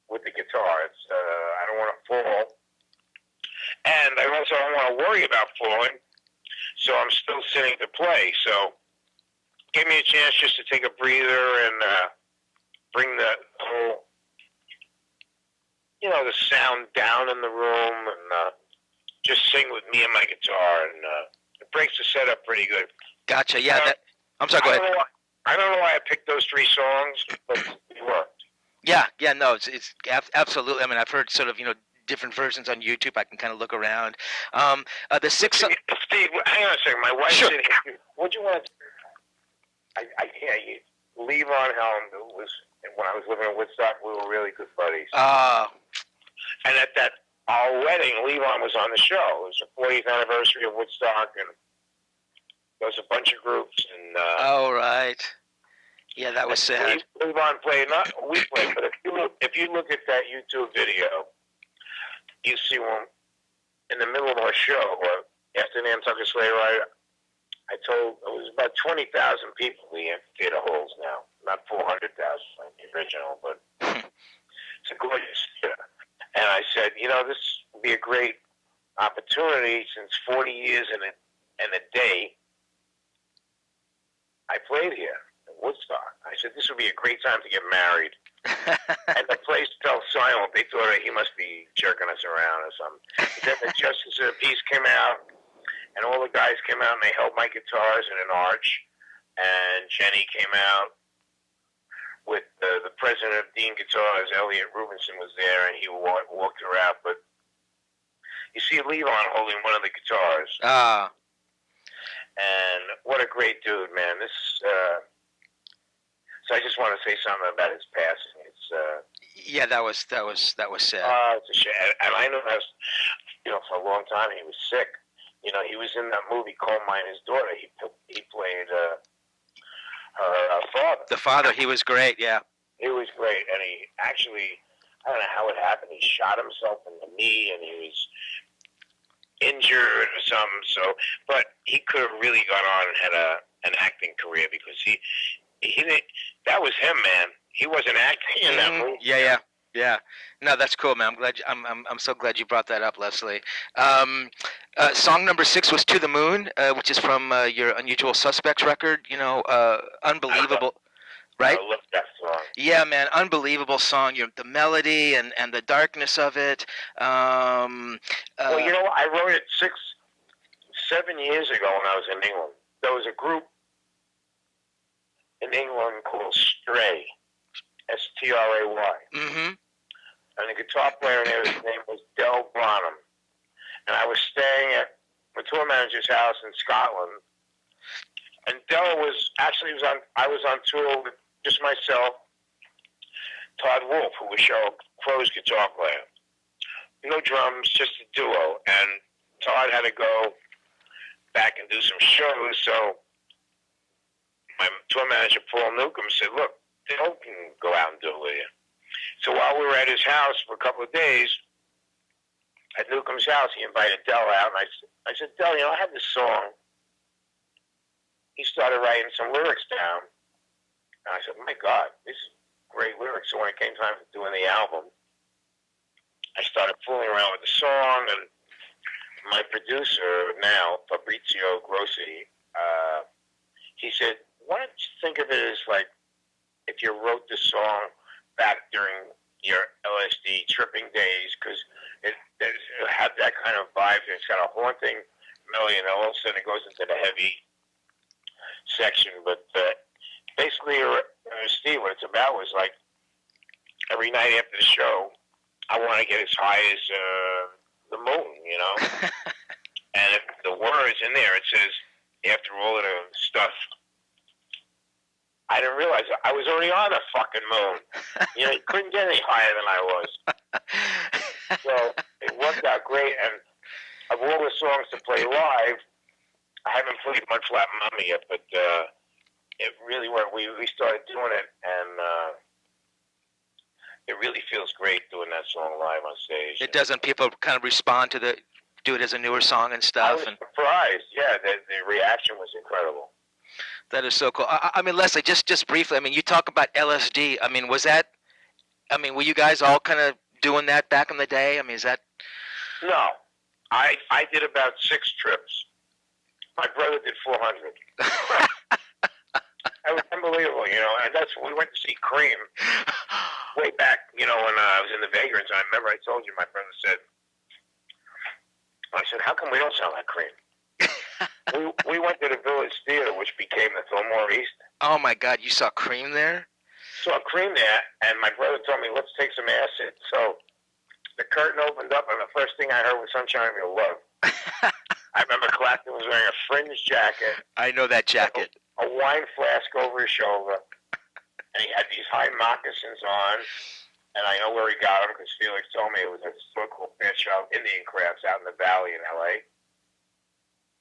with the guitar. It's I don't want to fall, and I also don't want to worry about falling. So I'm still sitting to play. So gave me a chance just to take a breather and bring the whole, the sound down in the room and just sing with me and my guitar, and it breaks the setup pretty good. Gotcha. Yeah. I'm sorry. Go ahead. I don't know why I picked those three songs, but it worked. Yeah. No. It's absolutely. I mean, I've heard sort of different versions on YouTube. I can kind of look around. The six. Steve, hang on a second. My wife's Sure. sitting here. What do you want? I can't. Levon Helm was when I was living in Woodstock. We were really good buddies. And at our wedding, Levon was on the show. It was the 40th anniversary of Woodstock, and there was a bunch of groups. And oh right. Yeah, that was sad. Levon played. Not we played, but if you look at that YouTube video, you see one in the middle of our show after Nantucket Sleigh Ride. I told it was about 20,000 people the amphitheater holds now, not 400,000 like the original, but it's a gorgeous theater. And I said, this would be a great opportunity since 40 years and a day I played here in Woodstock. I said, this would be a great time to get married. And the place fell silent. They thought he must be jerking us around or something. But then the Justice of the Peace came out, and all the guys came out, and they held my guitars in an arch. And Jenny came out with the president of Dean Guitars, Elliot Rubinson, was there, and he walked her out. But you see Levon holding one of the guitars. And what a great dude, man. So I just want to say something about his passing. Yeah, that was sad. It's a shame. And I know that for a long time he was sick. He was in that movie Coal Miner's Daughter. He played her father. The father, he was great. Yeah. He was great, and he actually, I don't know how it happened. He shot himself in the knee, and he was injured or something. So, but he could have really gone on and had an acting career because he didn't. That was him, man. He wasn't acting in that movie. Yeah. No, that's cool, man. I'm so glad you brought that up, Leslie. Song number 6 was "To the Moon," which is from your Unusual Suspects record. Unbelievable, right? I love that song. Yeah, man, unbelievable song. The melody and the darkness of it. Well, I wrote it 7 years ago when I was in England. There was a group in England called Stray, S-T-R-A-Y. Mm-hmm. And the guitar player there, his name was Del Bonham. And I was staying at the tour manager's house in Scotland. And Del I was on tour with just myself, Todd Wolfe, who was Sheryl Crow's guitar player. No drums, just a duo. And Todd had to go back and do some shows, so my tour manager, Paul Newcomb, said, look, Del can go out and do it with you. So while we were at his house for a couple of days, at Newcomb's house, he invited Del out, and I said, Del, I have this song. He started writing some lyrics down, and I said, my God, this is great lyrics. So when it came time for doing the album, I started fooling around with the song, and my producer now, Fabrizio Grossi, he said, why don't you think of it as like if you wrote this song back during your LSD tripping days, because it had that kind of vibe. It's got a haunting familiar, and all of a sudden it goes into the heavy section. But basically, Steve, what it's about was like every night after the show, I want to get as high as the moon, you know. And if the words in there, it says, after all of the stuff, I didn't realize I was already on the fucking moon. You know, you couldn't get any higher than I was. So it worked out great. And of all the songs to play live, I haven't played Mud Flat Mama yet, but it really worked. We started doing it, and it really feels great doing that song live on stage. It doesn't. People kind of respond to do it as a newer song and stuff. I was surprised. Yeah, the reaction was incredible. That is so cool. I mean, Leslie, just briefly. I mean, you talk about LSD. I mean, were you guys all kind of doing that back in the day? I mean, is that? No, I did about 6 trips. My brother did 400. It was unbelievable, you know. And that's when we went to see Cream way back, you know, when I was in the vagrants. I remember I told you, my brother said, I said, how come we don't sound like Cream? we went to the Village Theater, which became the Fillmore East. Oh my God, you saw Cream there? Saw Cream there, and my brother told me, let's take some acid. So the curtain opened up, and the first thing I heard was Sunshine of Your Love. I remember Clapton was wearing a fringe jacket. I know that jacket. A wine flask over his shoulder, and he had these high moccasins on, and I know where he got them because Felix told me it was a store called Fair Child Indian Crafts out in the valley in L.A.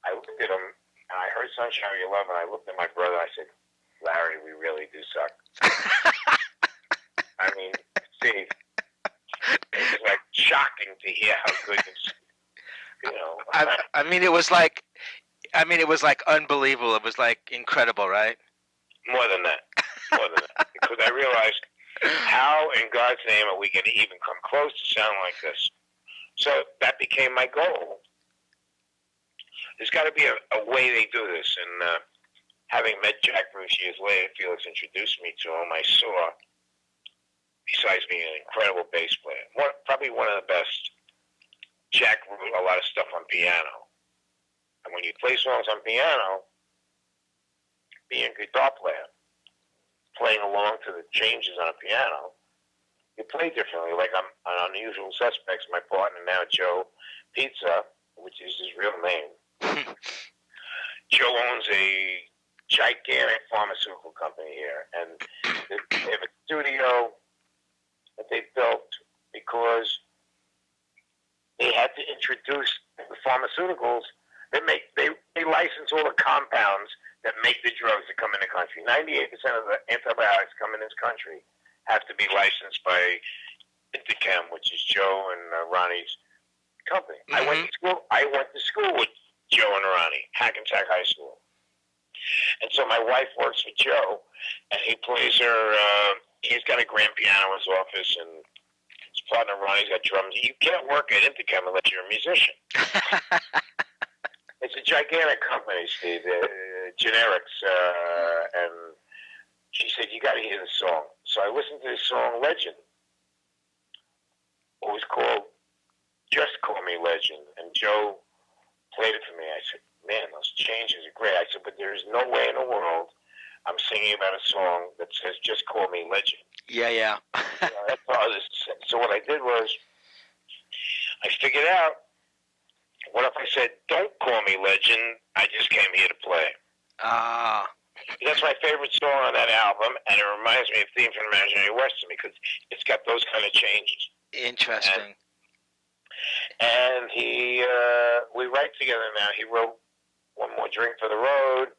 I looked at him, and I heard Sunshine of Your Love, and I looked at my brother, I said, Larry, we really do suck. I mean, Steve, it was like shocking to hear how good you know. I mean, it was like unbelievable. It was like incredible, right? More than that. Because I realized, how in God's name are we going to even come close to sound like this? So that became my goal. There's got to be a way they do this. And having met Jack Bruce years later, Felix introduced me to him. I saw, besides being an incredible bass player, probably one of the best. Jack wrote a lot of stuff on piano. And when you play songs on piano, being a guitar player, playing along to the changes on a piano, you play differently. Like on Unusual Suspects, my partner now, Joe Pizza, which is his real name. Joe owns a gigantic pharmaceutical company here, and they have a studio that they built because they had to introduce the pharmaceuticals that they license all the compounds that make the drugs that come in the country. 98% of the antibiotics come in this country have to be licensed by Interchem, which is Joe and Ronnie's company. Mm-hmm. I went to school with Joe and Ronnie, Hackensack High School. And so my wife works with Joe, and he plays her, he's got a grand piano in his office, and his partner Ronnie's got drums. You can't work at Interchem unless you're a musician. It's a gigantic company, Steve, generics, and she said, you got to hear the song. So I listened to this song, Legend. It was called Just Call Me Legend, and Joe played it for me. I said, man, those changes are great. I said, but there's no way in the world I'm singing about a song that says, just call me Legend. Yeah. You know, that's all this. So what I did was, I figured out, what if I said, don't call me Legend, I just came here to play. That's my favorite song on that album, and it reminds me of Theme from Imaginary Western because it's got those kind of changes. Interesting. And we write together now. He wrote One More Drink for the Road.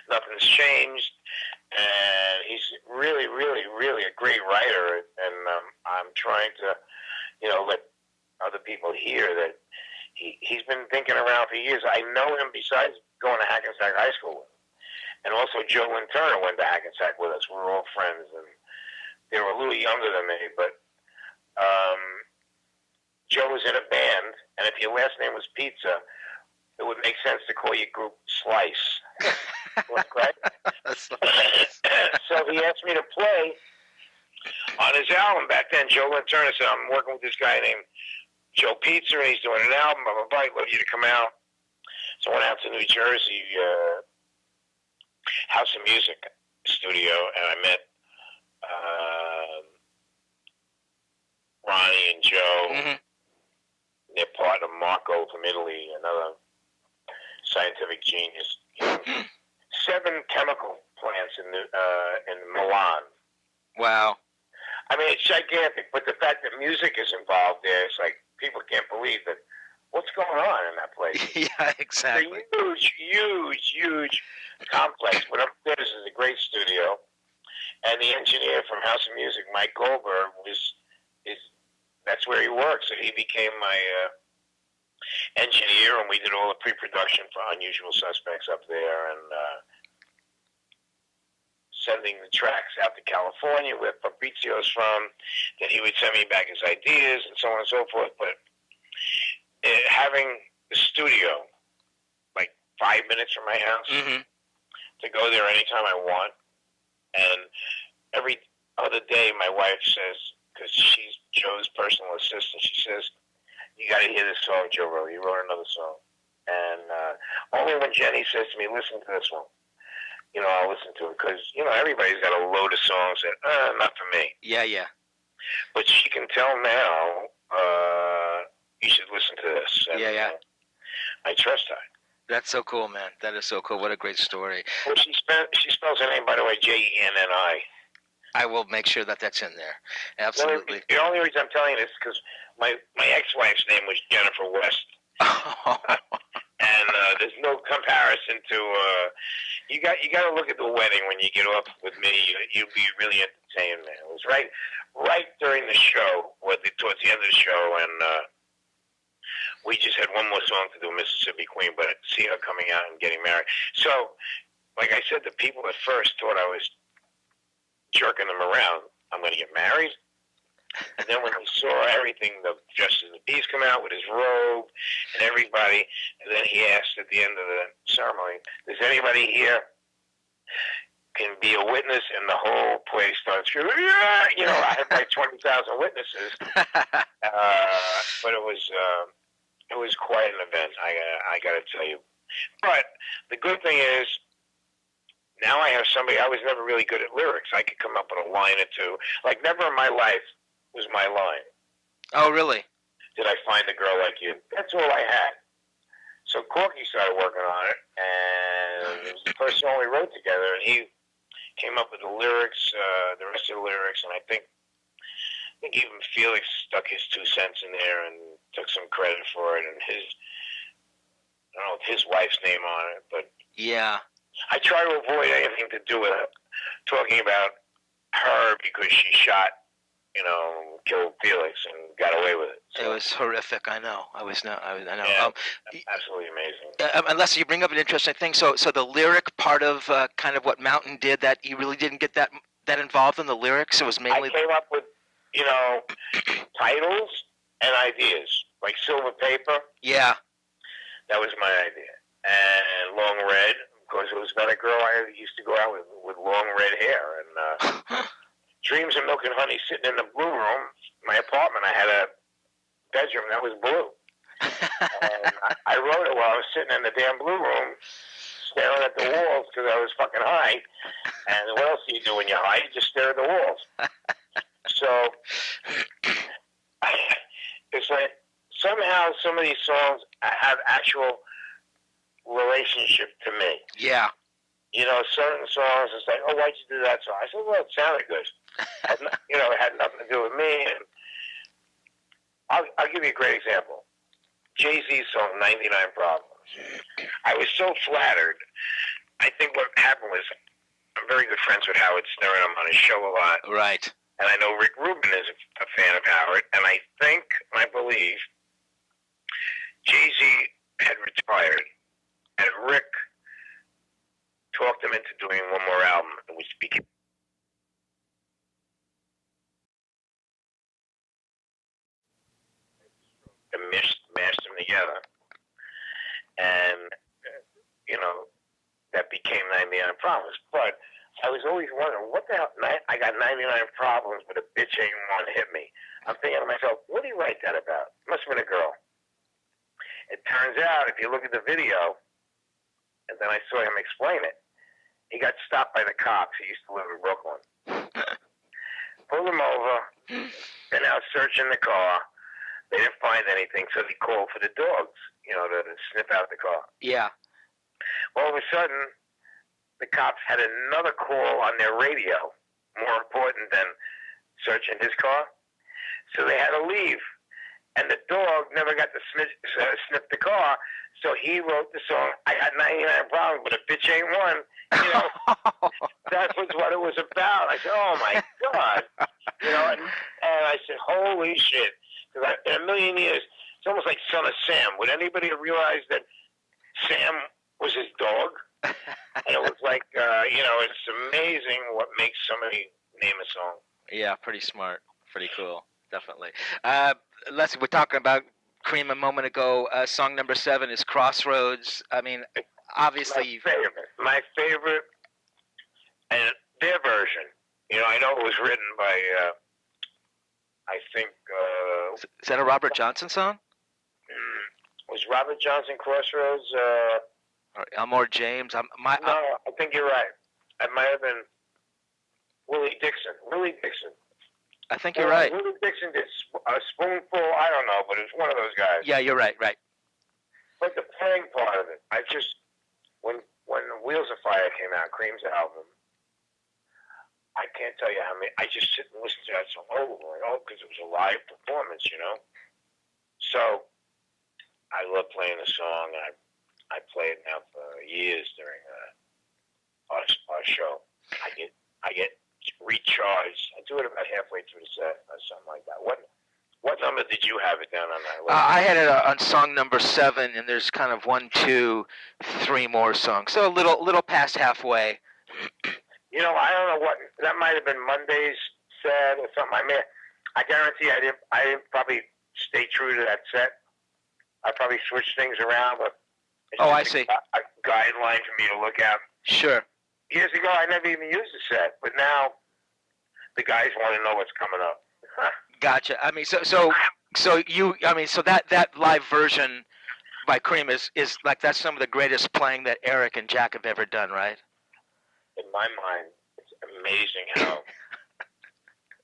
Nothing's changed. And he's really, really, really a great writer. And I'm trying to, let other people hear that he's been thinking around for years. I know him besides going to Hackensack High School with him. And also Joe and Turner went to Hackensack with us. We're all friends. And they were a little younger than me, but Joe was in a band, and if your last name was Pizza, it would make sense to call your group Slice. Right? So he asked me to play on his album. Back then, Joe and Turner said, I'm working with this guy named Joe Pizza, and he's doing an album. I'd love you to come out So I went out to New Jersey, House of Music studio, and I met Ronnie and Joe, Mm-hmm. their partner Marco from Italy, another scientific genius. 7 chemical plants in Milan. Wow. I mean, it's gigantic, but the fact that music is involved there, it's like people can't believe that. What's going on in that place? Yeah, exactly. It's a huge complex, but upstairs is a great studio. And the engineer from House of Music, Mike Goldberg, that's where he works. So he became my engineer, and we did all the pre-production for Unusual Suspects up there, and sending the tracks out to California where Fabrizio's from. Then he would send me back his ideas and so on and so forth. But having the studio like 5 minutes from my house, Mm-hmm. to go there anytime I want, and every other day my wife says, because she's Joe's personal assistant, she says, "You got to hear this song Joe wrote. He wrote another song." And only when Jenny says to me, "Listen to this one," I'll listen to it, because everybody's got a load of songs that not for me. Yeah. But she can tell now, you should listen to this. And, Yeah. I trust her. That's so cool, man. That is so cool. What a great story. Well, she spells her name, by the way, Jenni. I will make sure that that's in there. Absolutely. The only reason I'm telling you this is because my ex-wife's name was Jennifer West. And there's no comparison to you got to look at the wedding when you get off with me. You'll be really entertained, man. It was right during the show, or towards the end of the show, and we just had one more song to do, Mississippi Queen, but see her coming out and getting married. So, like I said, the people at first thought I was jerking them around. I'm going to get married. And then when he saw everything, the Justice of the Peace come out with his robe and everybody, and then he asked at the end of the ceremony, "Does anybody here can be a witness?" And the whole place started screaming, "Yeah!" I had like 20,000 witnesses. But it was quite an event, I got to tell you. But the good thing is, now I have somebody. I was never really good at lyrics. I could come up with a line or two. Like, never in my life was my line, Oh, really? "Did I find a girl like you?" That's all I had. So Corky started working on it, and it was the first song we wrote together, and he came up with the lyrics, the rest of the lyrics, and I think even Felix stuck his 2 cents in there and took some credit for it, and I don't know if his wife's name on it, but Yeah. I try to avoid anything to do with talking about her, because she shot, killed Felix and got away with it. So, It was horrific. I know. I know. yeah, absolutely amazing. Unless you bring up an interesting thing. So the lyric part of kind of what Mountain did, that you really didn't get that involved in the lyrics. It was mainly. I came up with, titles and ideas, like Silver Paper. Yeah. That was my idea. And Long Red, because it was about a girl I used to go out with long red hair. And Dreams of Milk and Honey, sitting in the blue room, my apartment, I had a bedroom that was blue. And I wrote it while I was sitting in the damn blue room, staring at the walls, because I was fucking high. And what else do you do when you're high? You just stare at the walls. So it's like, somehow some of these songs have actual relationship to me. Yeah. Certain songs, it's like, "Oh, why'd you do that song?" I said, "Well, it sounded good." It had nothing to do with me. And I'll give you a great example. Jay-Z's song, 99 Problems. I was so flattered. I think what happened was, I'm very good friends with Howard Stern. I'm on his show a lot. Right. And I know Rick Rubin is a fan of Howard. And I believe, Jay-Z had retired. And Rick talked him into doing one more album, which became mashed them together, and that became 99 Problems. But I was always wondering, what the hell? I got 99 problems, but a bitch ain't one to hit me. I'm thinking to myself, what did he write that about? Must have been a girl. It turns out, if you look at the video, and then I saw him explain it. He got stopped by the cops. He used to live in Brooklyn. Pulled him over. Been out searching the car. They didn't find anything, so they called for the dogs, to sniff out the car. Yeah. All of a sudden, the cops had another call on their radio, more important than searching his car. So they had to leave. And the dog never got to sniff the car, so he wrote the song, I got 99 problems, but a bitch ain't one. That was what it was about. I said, oh, my God. And I said, holy shit. Because in a million years, it's almost like Son of Sam. Would anybody have realized that Sam was his dog? And it was like, it's amazing what makes somebody name a song. Yeah, pretty smart. Pretty cool. Definitely. Leslie, we're talking about Cream a moment ago. Song number 7 is Crossroads. I mean, obviously... My favorite, and their version. I know it was written by, I think... is that a Robert Johnson song? Was Robert Johnson Crossroads... or Elmore James? No, I think you're right. It might have been Willie Dixon. I think you're right. Willie Dixon did a spoonful. I don't know, but it was one of those guys. Yeah, you're right. But the playing part of it, when Wheels of Fire came out, Cream's album, I can't tell you how many. I just sit and listen to that song over and over because it was a live performance, So I love playing the song. I play it now for years during our show. I get recharged. I do it about halfway through the set or something like that. What number did you have it down on that list? I had it on song number 7, and there's kind of 1, 2, 3 more songs. So a little past halfway. I don't know what that might have been Monday's set or something. I guarantee I didn't probably stay true to that set. I probably switched things around, but it's I see. A guideline for me to look at. Sure. Years ago, I never even used the set, but now the guys want to know what's coming up. Gotcha. I mean, so that live version by Cream is like that's some of the greatest playing that Eric and Jack have ever done, right? In my mind, it's amazing how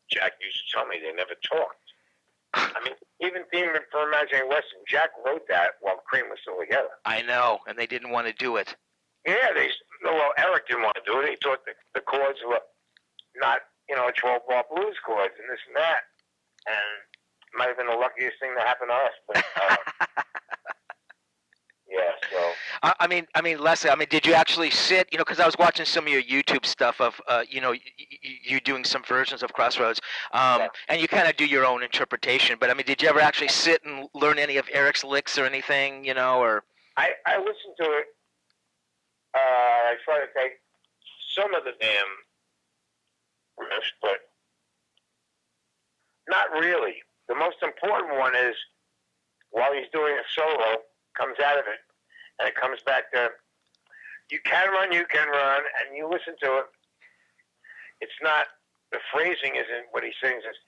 Jack used to tell me they never talked. I mean, even Theme for Imaginary Western, Jack wrote that while Cream was still together. I know, and they didn't want to do it. Yeah, Eric didn't want to do it. He thought the chords were not, 12-bar blues chords and this and that. And it might have been the luckiest thing that happened to us. But, yeah, so. I mean, Leslie, did you actually sit, because I was watching some of your YouTube stuff of, you doing some versions of Crossroads, and you kind of do your own interpretation, but, did you ever actually sit and learn any of Eric's licks or anything, or? I listened to it. I try to take some of the damn riffs, but not really. The most important one is while he's doing a solo, comes out of it, and it comes back to you can run, and you listen to it. It's not, the phrasing isn't what he sings. It's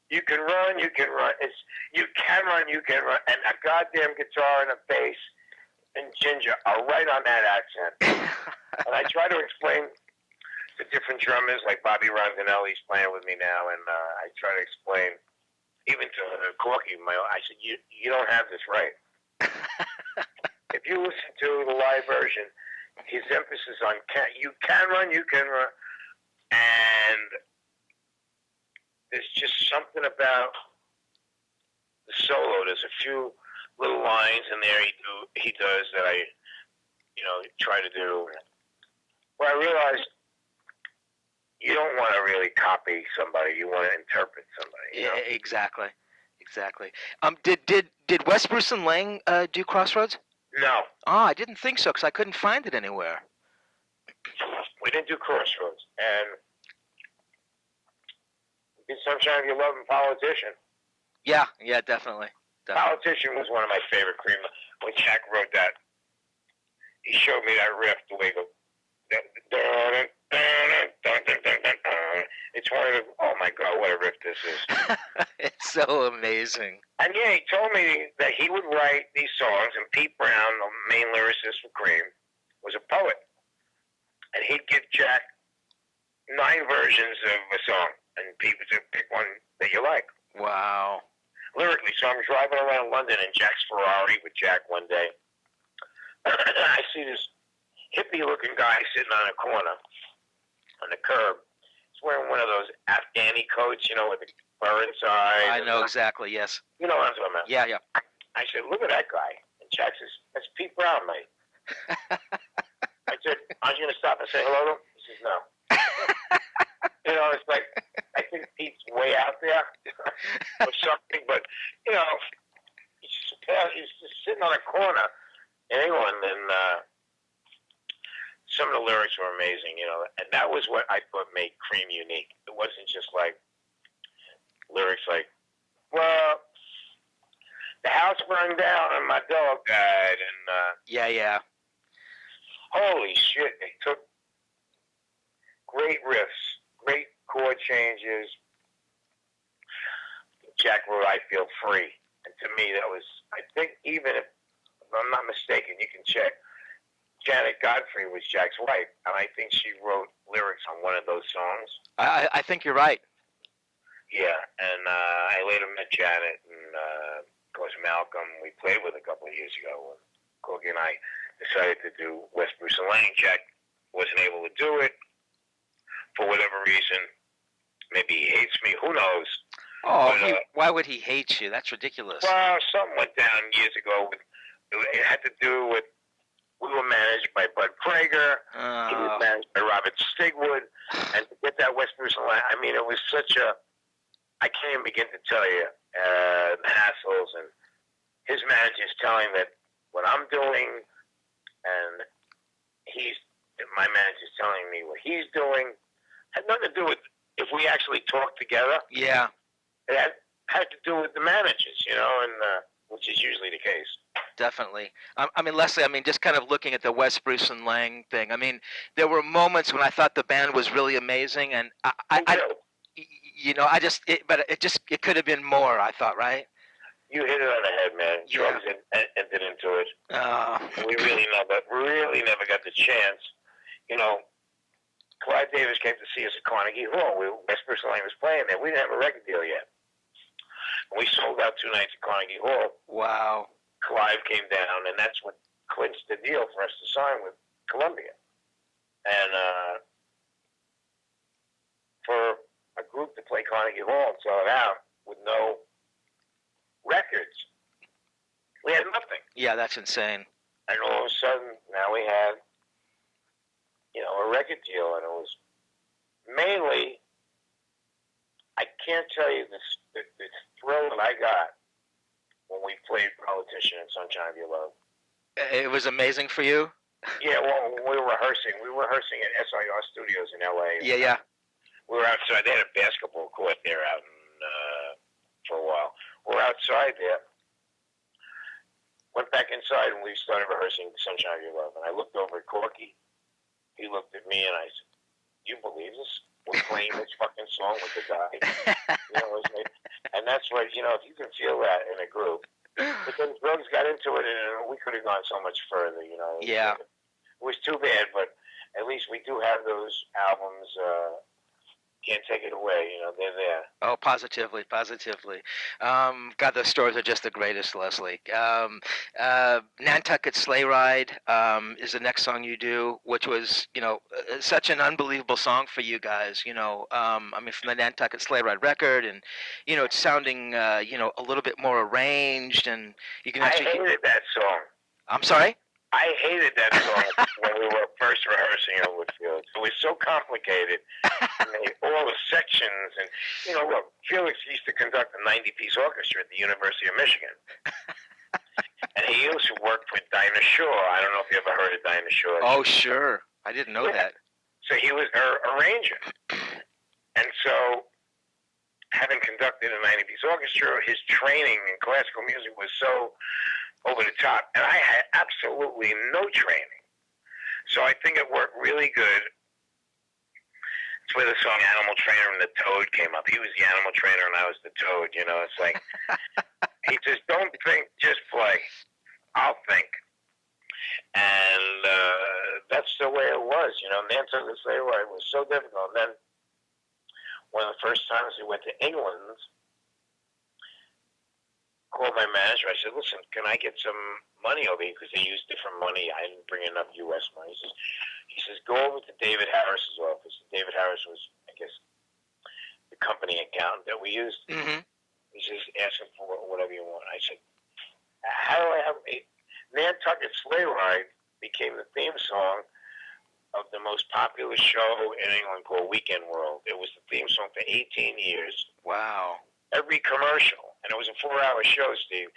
you can run. It's you can run, and a goddamn guitar and a bass and Ginger are right on that accent. And I try to explain to different drummers, like Bobby Rondinelli's playing with me now, and I try to explain, even to Corky, I said, you don't have this right. If you listen to the live version, his emphasis on you can run, and there's just something about the solo. There's a few little lines in there he does that I try to do. Well, I realized you don't want to really copy somebody. You want to interpret somebody. Yeah, exactly. Did Wes Bruce and Lang do Crossroads? No. Oh, I didn't think so because I couldn't find it anywhere. We didn't do Crossroads, and we did Sunshine of Your Love and Politician. Yeah, definitely. Politician was one of my favorite Cream. When Jack wrote that, he showed me that riff, the way it goes. It's one of the, oh my God, what a riff this is. It's so amazing. And yeah, he told me that he would write these songs, and Pete Brown, the main lyricist for Cream, was a poet, and he'd give Jack 9 versions of a song, and people to pick one that you like. Wow. Lyrically, so I'm driving around London in Jack's Ferrari with Jack one day. I see this hippie-looking guy sitting on a corner on the curb. He's wearing one of those Afghani coats, you know, with the fur inside. I know exactly. Yes. You know what I'm talking about? Yeah. Yeah. I said, look at that guy. And Jack says, that's Pete Brown, mate. I said, aren't you going to stop and say hello to him? He says, no. You know, it's like, I think Pete's way out there or something, but, you know, he's just sitting on a corner in England, and some of the lyrics were amazing, you know, and that was what I thought made Cream unique. It wasn't just like lyrics like, well, the house burned down and my dog died, and Yeah. holy shit, they took great riffs, great chord changes. Jack wrote I Feel Free, and to me that was, I think, even if I'm not mistaken, you can check, Janet Godfrey was Jack's wife, and I think she wrote lyrics on one of those songs. I think you're right. Yeah, and I later met Janet, and of course Malcolm, we played with a couple of years ago when Corky and I decided to do West Bruce and Lang. Jack wasn't able to do it for whatever reason. Maybe he hates me, who knows. Oh, But, why would he hate you? That's ridiculous. well, something went down years ago. It had to do with, we were managed by Bud Prager. He was managed by Robert Stigwood. And to get that West Bruce and Lang, I mean, it was such a, I can't even begin to tell you, the hassles, and his manager's telling that what I'm doing, and my manager's telling me what he's doing, had nothing to do with if we actually talked together. Yeah. It had to do with the managers, you know, and which is usually the case. Definitely. I mean, Leslie, I mean, just kind of looking at the West Bruce and Lang thing, I mean, there were moments when I thought the band was really amazing, and you know, but it could have been more, I thought, right? You hit it on the head, man. Drugs entered into it. We really never got the chance. You know, Clive Davis came to see us at Carnegie Hall. West Bruce and Lang was playing there. We didn't have a record deal yet. And we sold out 2 nights at Carnegie Hall. Wow. Clive came down, and that's what clinched the deal for us to sign with Columbia. And for a group to play Carnegie Hall and sell it out with no records, we had nothing. Yeah, that's insane. And all of a sudden, now we had, you know, a record deal, and it was mainly, I can't tell you the thrill that I got when we played Politician and Sunshine of Your Love. It was amazing for you? Yeah, well, we were rehearsing. We were rehearsing at SIR Studios in L.A. Yeah. We were outside. They had a basketball court there out in, for a while. We were outside there. Went back inside, and we started rehearsing Sunshine of Your Love. And I looked over at Corky. He looked at me, and I said, "You believe this? We're playing this fucking song with the guy." You know, and that's what, you know, if you can feel that in a group. But then drugs got into it, and we could have gone so much further, you know. Yeah. It was too bad, but at least we do have those albums. Can't take it away, you know, they're there. Oh, positively. God, those stories are just the greatest, Leslie. Nantucket Sleigh Ride is the next song you do, which was, you know, such an unbelievable song for you guys, you know. I mean, from the Nantucket Sleigh Ride record, and, you know, it's sounding, you know, a little bit more arranged, and you can actually... I hated that song. I'm sorry? I hated that song when we were first rehearsing at Woodfield. It was so complicated. All the sections, and, you know, look, Felix used to conduct a 90-piece orchestra at the University of Michigan. And he also worked with Dinah Shore. I don't know if you ever heard of Dinah Shore. Oh, sure. I didn't know that. So he was her arranger. And so, having conducted a 90-piece orchestra, his training in classical music was so over the top. And I had absolutely no training. So I think it worked really good. It's where the song Animal Trainer and the Toad came up. He was the animal trainer and I was the toad, you know. It's like, he says, don't think, just play. I'll think. And was. Nantucket Sleigh Ride was so difficult. And then one of the first times we went to England, called my manager. I said, listen, can I get some money over here? Because they use different money. I didn't bring enough U.S. money. He says, go over to David Harris's office. David Harris was, I guess, the company accountant that we used. Mm-hmm. He says, ask him for whatever you want. I said, how do I have a Nantucket Sleigh Ride became the theme song of the most popular show in England called Weekend World. It was the theme song for 18 years. Wow. Every commercial, and it was a 4-hour show, Steve.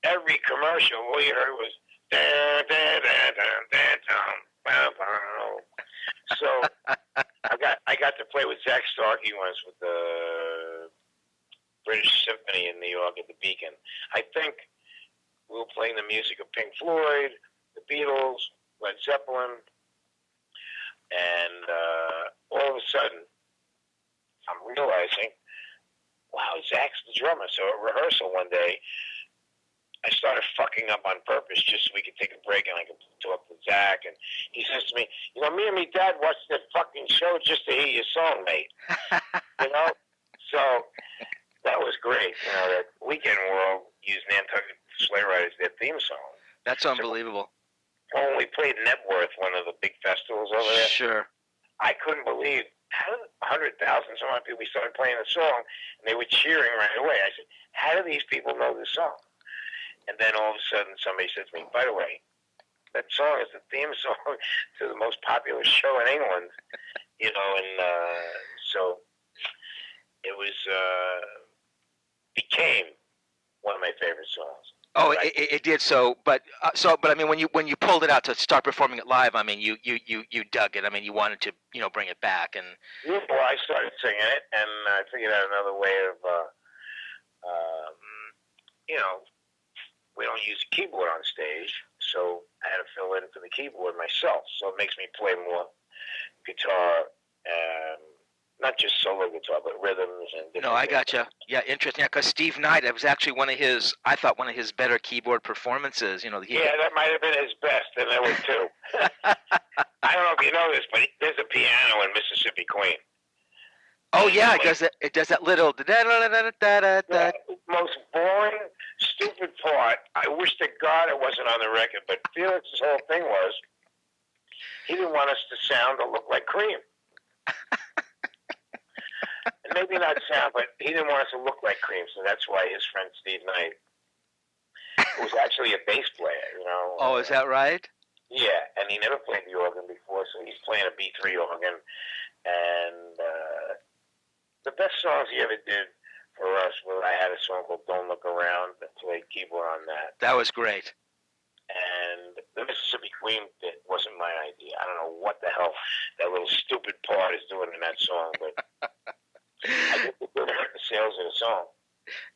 Every commercial, all you heard was da da da da da da da. So I got to play with Zach Starkey once with the British Symphony in New York at the Beacon. I think we were playing the music of Pink Floyd, the Beatles, Led Zeppelin, and all of a sudden, I'm realizing, wow, Zach's the drummer. So at rehearsal one day, I started fucking up on purpose just so we could take a break and I could talk to Zach. And he says to me, me and me dad watched that fucking show just to hear your song, mate. So that was great. That Weekend World used Nantucket Sleigh Ride as their theme song. That's unbelievable. So when we played Networth, one of the big festivals over there, Sure. I couldn't believe how 100,000 some odd people, we started playing the song and they were cheering right away. I said, how do these people know this song? And then all of a sudden somebody said to me, by the way, that song is the theme song to the most popular show in England, and so it was, became one of my favorite songs. Oh, it did so, but I mean, when you pulled it out to start performing it live, I mean, you dug it. I mean, you wanted to bring it back, and yeah, well, I started singing it, and I figured out another way of, we don't use a keyboard on stage, so I had to fill in for the keyboard myself. So it makes me play more guitar, not just solo guitar, but rhythms and different. No, I gotcha. Yeah, interesting. Yeah, because Steve Knight, it was actually one of his better keyboard performances. Yeah, that might have been his best, and there were two. I don't know if you know this, but there's a piano in Mississippi Queen. Oh yeah, it does that little Yeah, most boring, stupid part. I wish to God it wasn't on the record, but Felix's whole thing was he didn't want us to sound or look like Cream. And maybe not sound, but he didn't want us to look like Cream, so that's why his friend Steve Knight, who was actually a bass player, Oh, is that right? Yeah, and he never played the organ before, so he's playing a B3 organ, and the best songs he ever did for us was I had a song called Don't Look Around and played keyboard on that. That was great. And the Mississippi Queen bit wasn't my idea. I don't know what the hell that little stupid part is doing in that song, but I think it didn't hurt the sales of the song.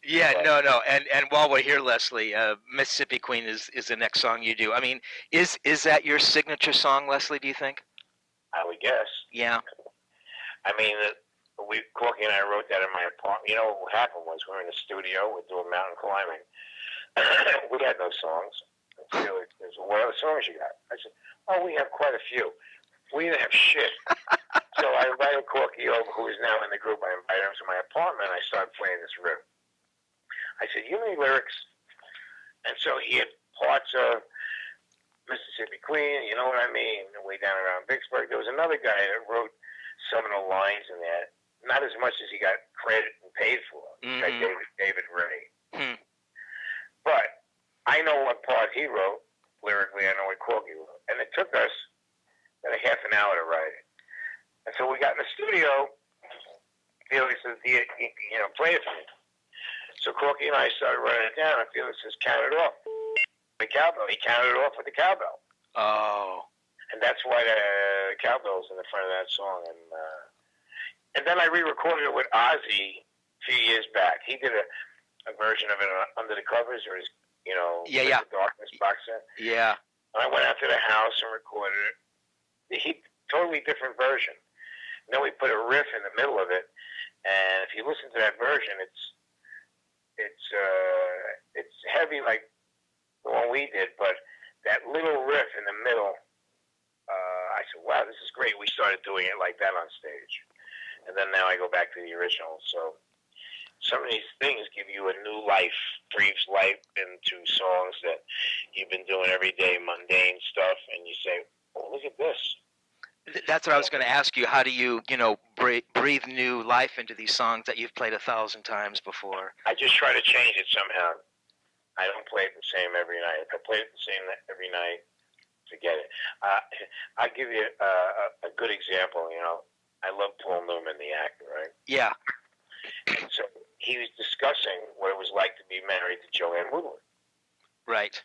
Yeah, but, no. And while we're here, Leslie, Mississippi Queen is the next song you do. I mean, is that your signature song, Leslie, do you think? I would guess. Yeah. I mean, Corky and I wrote that in my apartment. What happened was we were in the studio, we're doing mountain climbing. We had no songs. There's what other songs you got? I said, we have quite a few. We didn't have shit. So I invited Corky over, who is now in the group. I invited him to my apartment, and I started playing this riff. I said, you need lyrics? And so he had parts of Mississippi Queen, you know what I mean, way down around Vicksburg. There was another guy that wrote some of the lines in that, not as much as he got credit and paid for. Mm-hmm. David Ray. Hmm. But I know what part he wrote lyrically. I know what Corky wrote, and it took us about a half an hour to write it. And so we got in the studio. Felix says, play it for me. So Corky and I started writing it down, and Felix says, count it off. The cowbell. He counted it off with the cowbell. Oh. And that's why the cowbell's in the front of that song. And then I re-recorded it with Ozzy a few years back. He did a version of it Under the Covers, or his, yeah. The Darkness box set. Yeah. And I went out to the house and recorded it. Totally different version. And then we put a riff in the middle of it, and if you listen to that version, it's heavy like the one we did, but that little riff in the middle, this is great. We started doing it like that on stage. And then now I go back to the original. So some of these things give you a new life, breathes life into songs that you've been doing every day, mundane stuff, and you say, oh, look at this. That's what I was going to ask you. How do you, breathe new life into these songs that you've played 1,000 times before? I just try to change it somehow. I don't play it the same every night. If I play it the same every night, forget it. I'll give you a good example. I love Paul Newman, the actor, right? Yeah. So he was discussing what it was like to be married to Joanne Woodward. Right.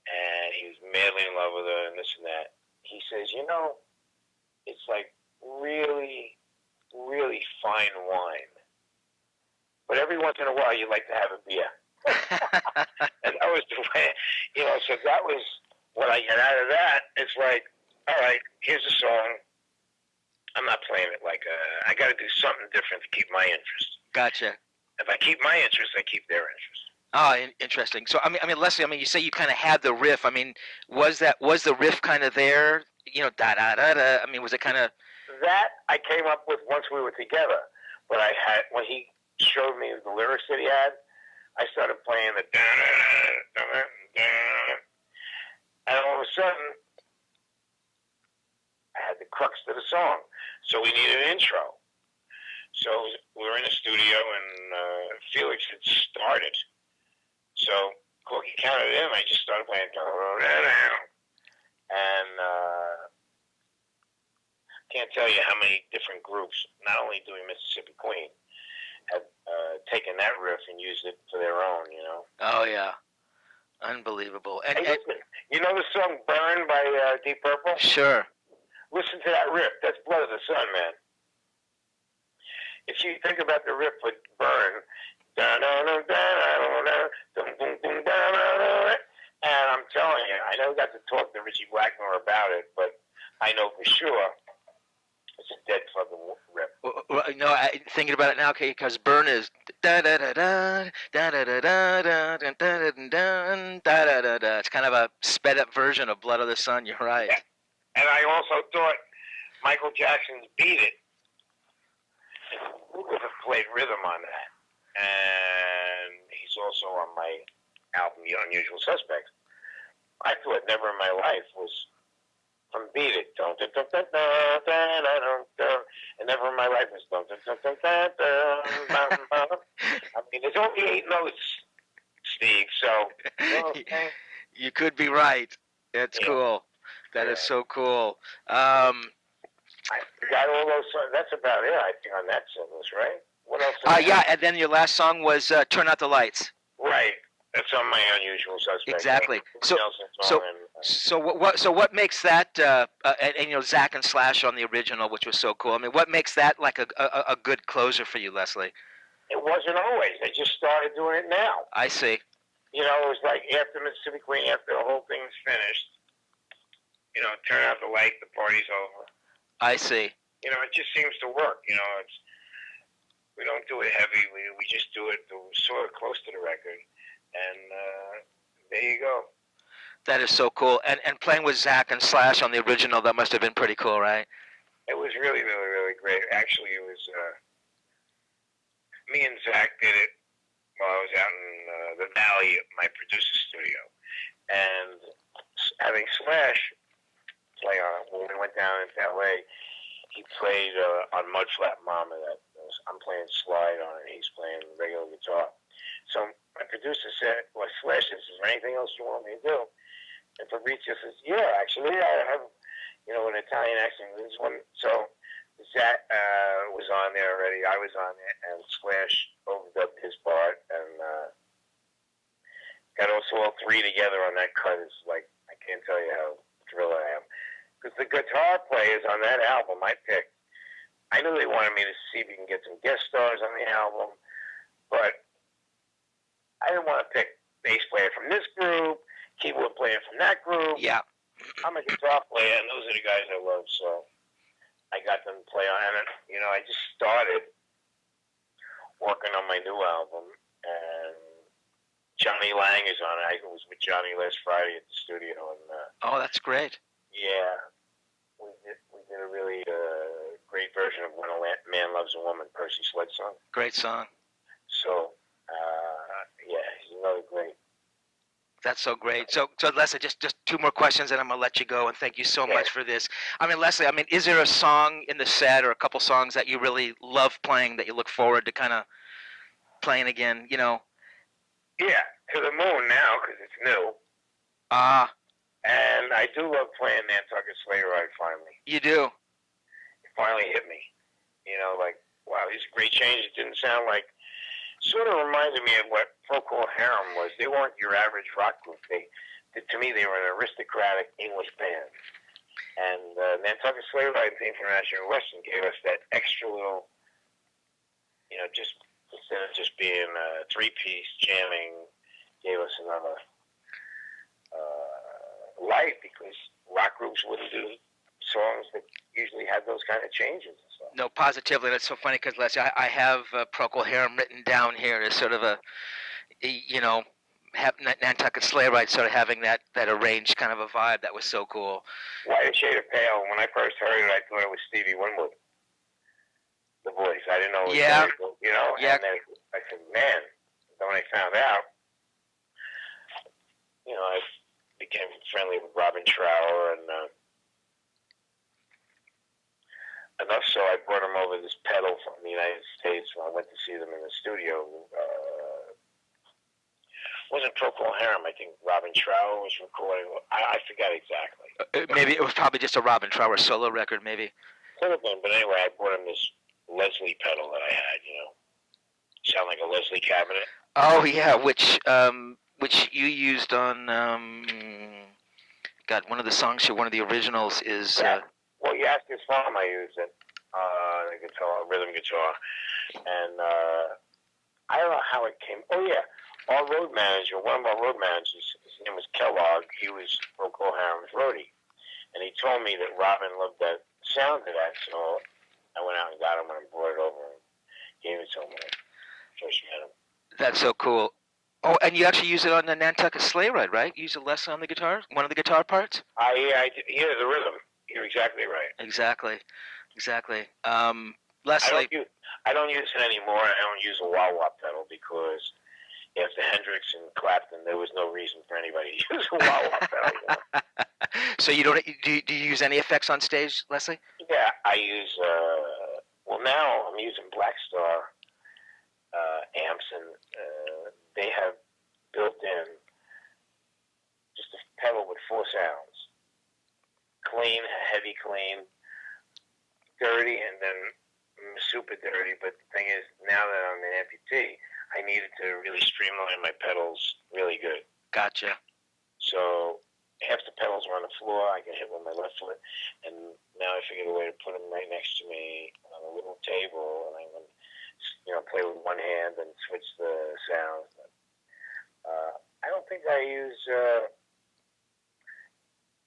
And he was madly in love with her and this and that. He says, it's like really, really fine wine. But every once in a while, you like to have a beer. And that was the way, so that was what I get out of that. It's like, all right, here's a song. I'm not playing it like I got to do something different to keep my interest. Gotcha. If I keep my interest, I keep their interest. Oh, interesting. So, I mean, Leslie, you say you kind of had the riff. I mean, was the riff kind of there? Da da da da. I mean, was it kind of that I came up with once we were together? But when he showed me the lyrics that he had, I started playing the da da da da, and all of a sudden, I had the crux to the song. So we needed an intro. So we were in the studio, and Felix had started. So Corky counted in. I just started playing, and can't tell you how many different groups, not only doing Mississippi Queen, have taken that riff and used it for their own. Oh yeah, unbelievable. And listen, you know the song "Burn" by Deep Purple? Sure. Listen to that riff. That's Blood of the Sun, man. If you think about the riff with Burn, and I'm telling you, I never got to talk to Richie Blackmore about it, but I know for sure it's a dead fucking riff. Well, thinking about it now, okay, because Burn is da da da da da da da da da da da da da da da. It's kind of a sped up version of Blood of the Sun. You're right. Yeah. And I also thought Michael Jackson's "Beat It" would have played rhythm on that. And he's also on my album, The Unusual Suspects. I thought Never in My Life was from Beat It. And Never in My Life was I mean, there's only 8 notes, Steve, so you could be right. That's cool. That is so cool. I got all those songs. That's about it, I think, on that singles, right? What else? Yeah, and then your last song was "Turn Out the Lights." Right. That's on my Unusual Suspects. Exactly. So what makes that? And Zach and Slash on the original, which was so cool. I mean, what makes that like a good closer for you, Leslie? It wasn't always. I just started doing it now. I see. It was like after Mississippi Queen, after the whole thing's finished. Turn out the light, the party's over. I see. It just seems to work. We don't do it heavy. We just do it sort of close to the record, and there you go. That is so cool. And playing with Zach and Slash on the original, that must have been pretty cool, right? It was really, really, really great. Actually, it was me and Zach did it while I was out in the Valley at my producer studio, and having Slash play on it when we went down into LA. He played on Mudflap Mama. I'm playing slide on it. He's playing regular guitar. So my producer said, "Well, Slash says, is there anything else you want me to do?" And Fabrizio says, "Yeah, actually, I have, an Italian accent. This one." So Zach was on there already. I was on it, and Slash overdubbed his part, and got also all 3 together on that cut. Is like, I can't tell you how thrilled I am. Because the guitar players on that album I picked, I knew they wanted me to see if you can get some guest stars on the album, but I didn't want to pick bass player from this group, keyboard player from that group. Yeah. I'm a guitar player, and those are the guys I love, so I got them to play on it. I just started working on my new album, and Johnny Lang is on it. I was with Johnny last Friday at the studio, and oh, that's great. yeah, we version of When a Man Loves a Woman, Percy Sledge song. Great song. So, yeah, he's another great. That's so great. So Leslie, just two more questions, and I'm gonna let you go. And thank you so much for this. I mean, Leslie, is there a song in the set or a couple songs that you really love playing that you look forward to kind of playing again? Yeah, To the Moon now because it's new. And I do love playing Nantucket Sleigh Ride. Finally, you do. It finally hit me. Like, wow, these are great changes. It didn't sound like. Sort of reminded me of what Procol Harum was. They weren't your average rock group. To me, they were an aristocratic English band. And Nantucket Sleigh Ride and Theme from National Western gave us that extra little, just instead of just being a three-piece jamming, gave us another life because rock groups wouldn't do songs that usually had those kind of changes and stuff. No, positively. That's so funny because, Leslie, I have Procol Harum written down here as sort of have Nantucket Sleigh Ride sort of having that arranged kind of a vibe that was so cool. White Shade of Pale, when I first heard it, I thought it was Stevie Winwood. The voice. I didn't know it was Yeah. Yeah. And then I said, man, then when I found out, I became friendly with Robin Trower and enough so I brought him over this pedal from the United States when I went to see them in the studio. Wasn't Procol Harum. I think Robin Trower was recording. I forgot exactly. Maybe it was probably just a Robin Trower solo record, maybe. Could have been, but anyway, I brought him this Leslie pedal that I had, Sound like a Leslie cabinet. Oh, yeah, which you used on, one of the songs here, one of the originals is... Well, Yasker's Farm, I used it, the guitar, rhythm guitar, and I don't know how it came. Oh, yeah, our road manager, one of our road managers, his name was Kellogg, he was Procol Harum's roadie, and he told me that Robin loved that sound of that, so I went out and got him and brought it over and gave it to him when I first met him. That's so cool. Oh, and you actually use it on the Nantucket Sleigh Ride, right? You use it less on the guitar, one of the guitar parts? Yeah, the rhythm. You're exactly right. Exactly. Leslie. I don't use it anymore. I don't use a wah-wah pedal because after Hendrix and Clapton, there was no reason for anybody to use a wah-wah pedal. So you don't? Do you use any effects on stage, Leslie? Yeah, I use. Now I'm using Black Star amps, and they have built in just a pedal with 4 sounds: clean, heavy, clean, dirty, and then super dirty. But the thing is, now that I'm an amputee, I needed to really streamline my pedals really good. Gotcha. So half the pedals are on the floor. I can hit with my left foot, and now I figured a way to put them right next to me on a little table, and I can, play with one hand and switch the sounds. I don't think I use.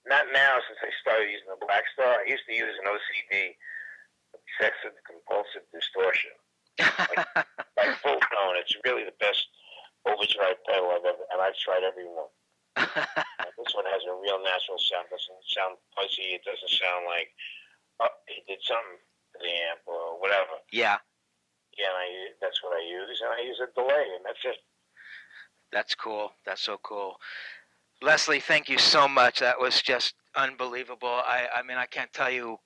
Not now, since I started using the Black Star. I used to use an OCD, Excessive Compulsive Distortion. Like full tone. It's really the best overdrive pedal I've ever, and I've tried every one. This one has a real natural sound. It doesn't sound fuzzy. It doesn't sound like he did something to the amp or whatever. Yeah. Yeah, and that's what I use, and I use a delay, and that's it. That's cool. That's so cool. Leslie, thank you so much. That was just unbelievable. I mean, I can't tell you,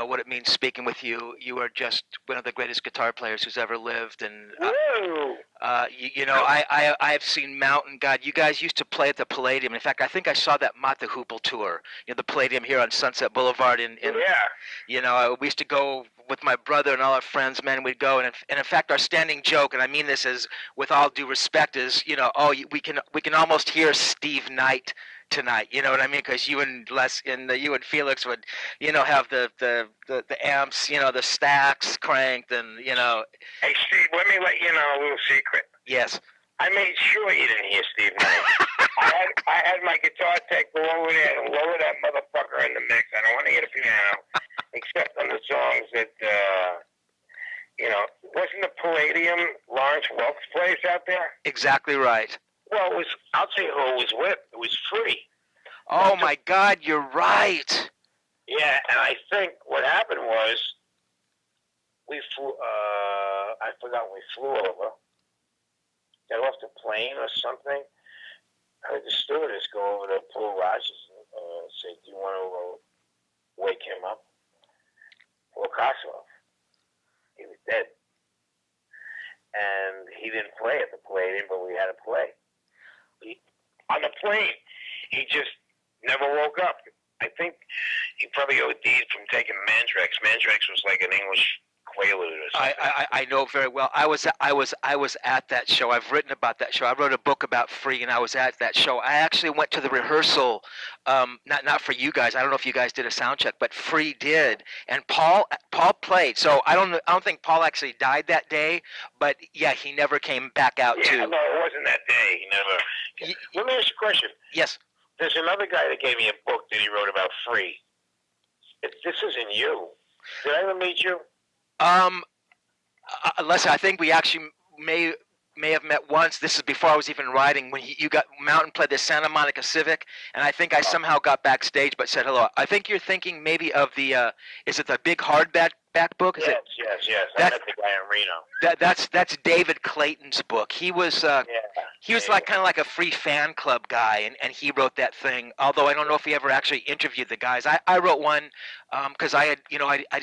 what it means speaking with you. You are just one of the greatest guitar players who's ever lived. And, I've seen Mountain. God, you guys used to play at the Palladium. In fact, I think I saw that Mata Hoople tour, the Palladium here on Sunset Boulevard. We used to go with my brother and all our friends, man. We'd go. And in fact, our standing joke, and I mean this as with all due respect, is, we can almost hear Steve Knight tonight, you know what I mean? Because you and you and Felix would, have the amps, the stacks cranked, and Hey Steve, let me let you know a little secret. Yes. I made sure you didn't hear Steve Knight. I had my guitar tech go over there and lower that motherfucker in the mix. I don't want to hear the piano, except on the songs that, wasn't the Palladium Lawrence Welk's place out there? Exactly right. Well, I'll tell you who it was with. It was free. Oh, my God, you're right. Yeah, and I think what happened was we flew. I forgot we flew over. Got off the plane or something. I heard the stewardess go over to Paul Rogers and say, "Do you want to wake him up?" Paul Kossoff. He was dead, and he didn't play at the plane, but we had to play. On the plane, he just never woke up. I think he probably OD'd from taking Mandrex. Mandrex was like an English quaalude or something. I know very well. I was at that show. I've written about that show. I wrote a book about Free, and I was at that show. I actually went to the rehearsal. Not for you guys. I don't know if you guys did a sound check, but Free did, and Paul played. So I don't think Paul actually died that day, but yeah, he never came back out Yeah, to. no, it wasn't that day. He never. Let me ask you a question. Yes. There's another guy that gave me a book that he wrote about Free. This isn't you. Did I ever meet you? Leslie, I think we actually may have met once. This is before I was even riding. When you got Mountain played the Santa Monica Civic, and I think I somehow got backstage but said hello. I think you're thinking maybe of the is it the big hardback book? Is Yes. I met the guy in Reno. That's David Clayton's book. He was like kind of like a Free fan club guy, and he wrote that thing. Although I don't know if he ever actually interviewed the guys. I wrote one because I'd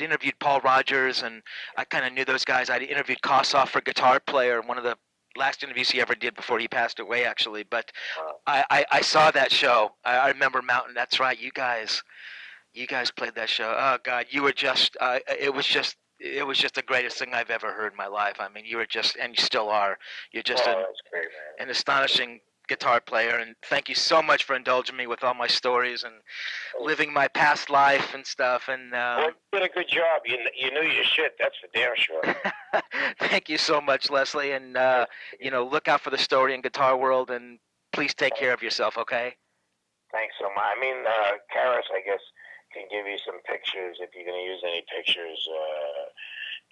interviewed Paul Rogers, and I kind of knew those guys. I'd interviewed Kossoff for Guitar Player, one of the last interviews he ever did before he passed away, actually. But I saw that show. I remember Mountain. That's right, you guys played that show. Oh God, you were just it was just the greatest thing I've ever heard in my life. I mean, you were just, and you still are. You're just that's great, man. an astonishing guitar player, and thank you so much for indulging me with all my stories and living my past life and stuff. And well, you did a good job. You knew your shit. That's for damn sure. Thank you so much, Leslie. And look out for the story in Guitar World, and please take care of yourself. Okay. Thanks so much. I mean, Karis, I guess, can give you some pictures if you're going to use any pictures.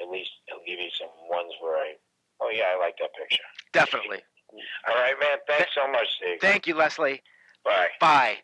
At least he'll give you some ones where I like that picture. Definitely. All right, man. Thanks so much, Steve. Thank you, Leslie. Bye. Bye.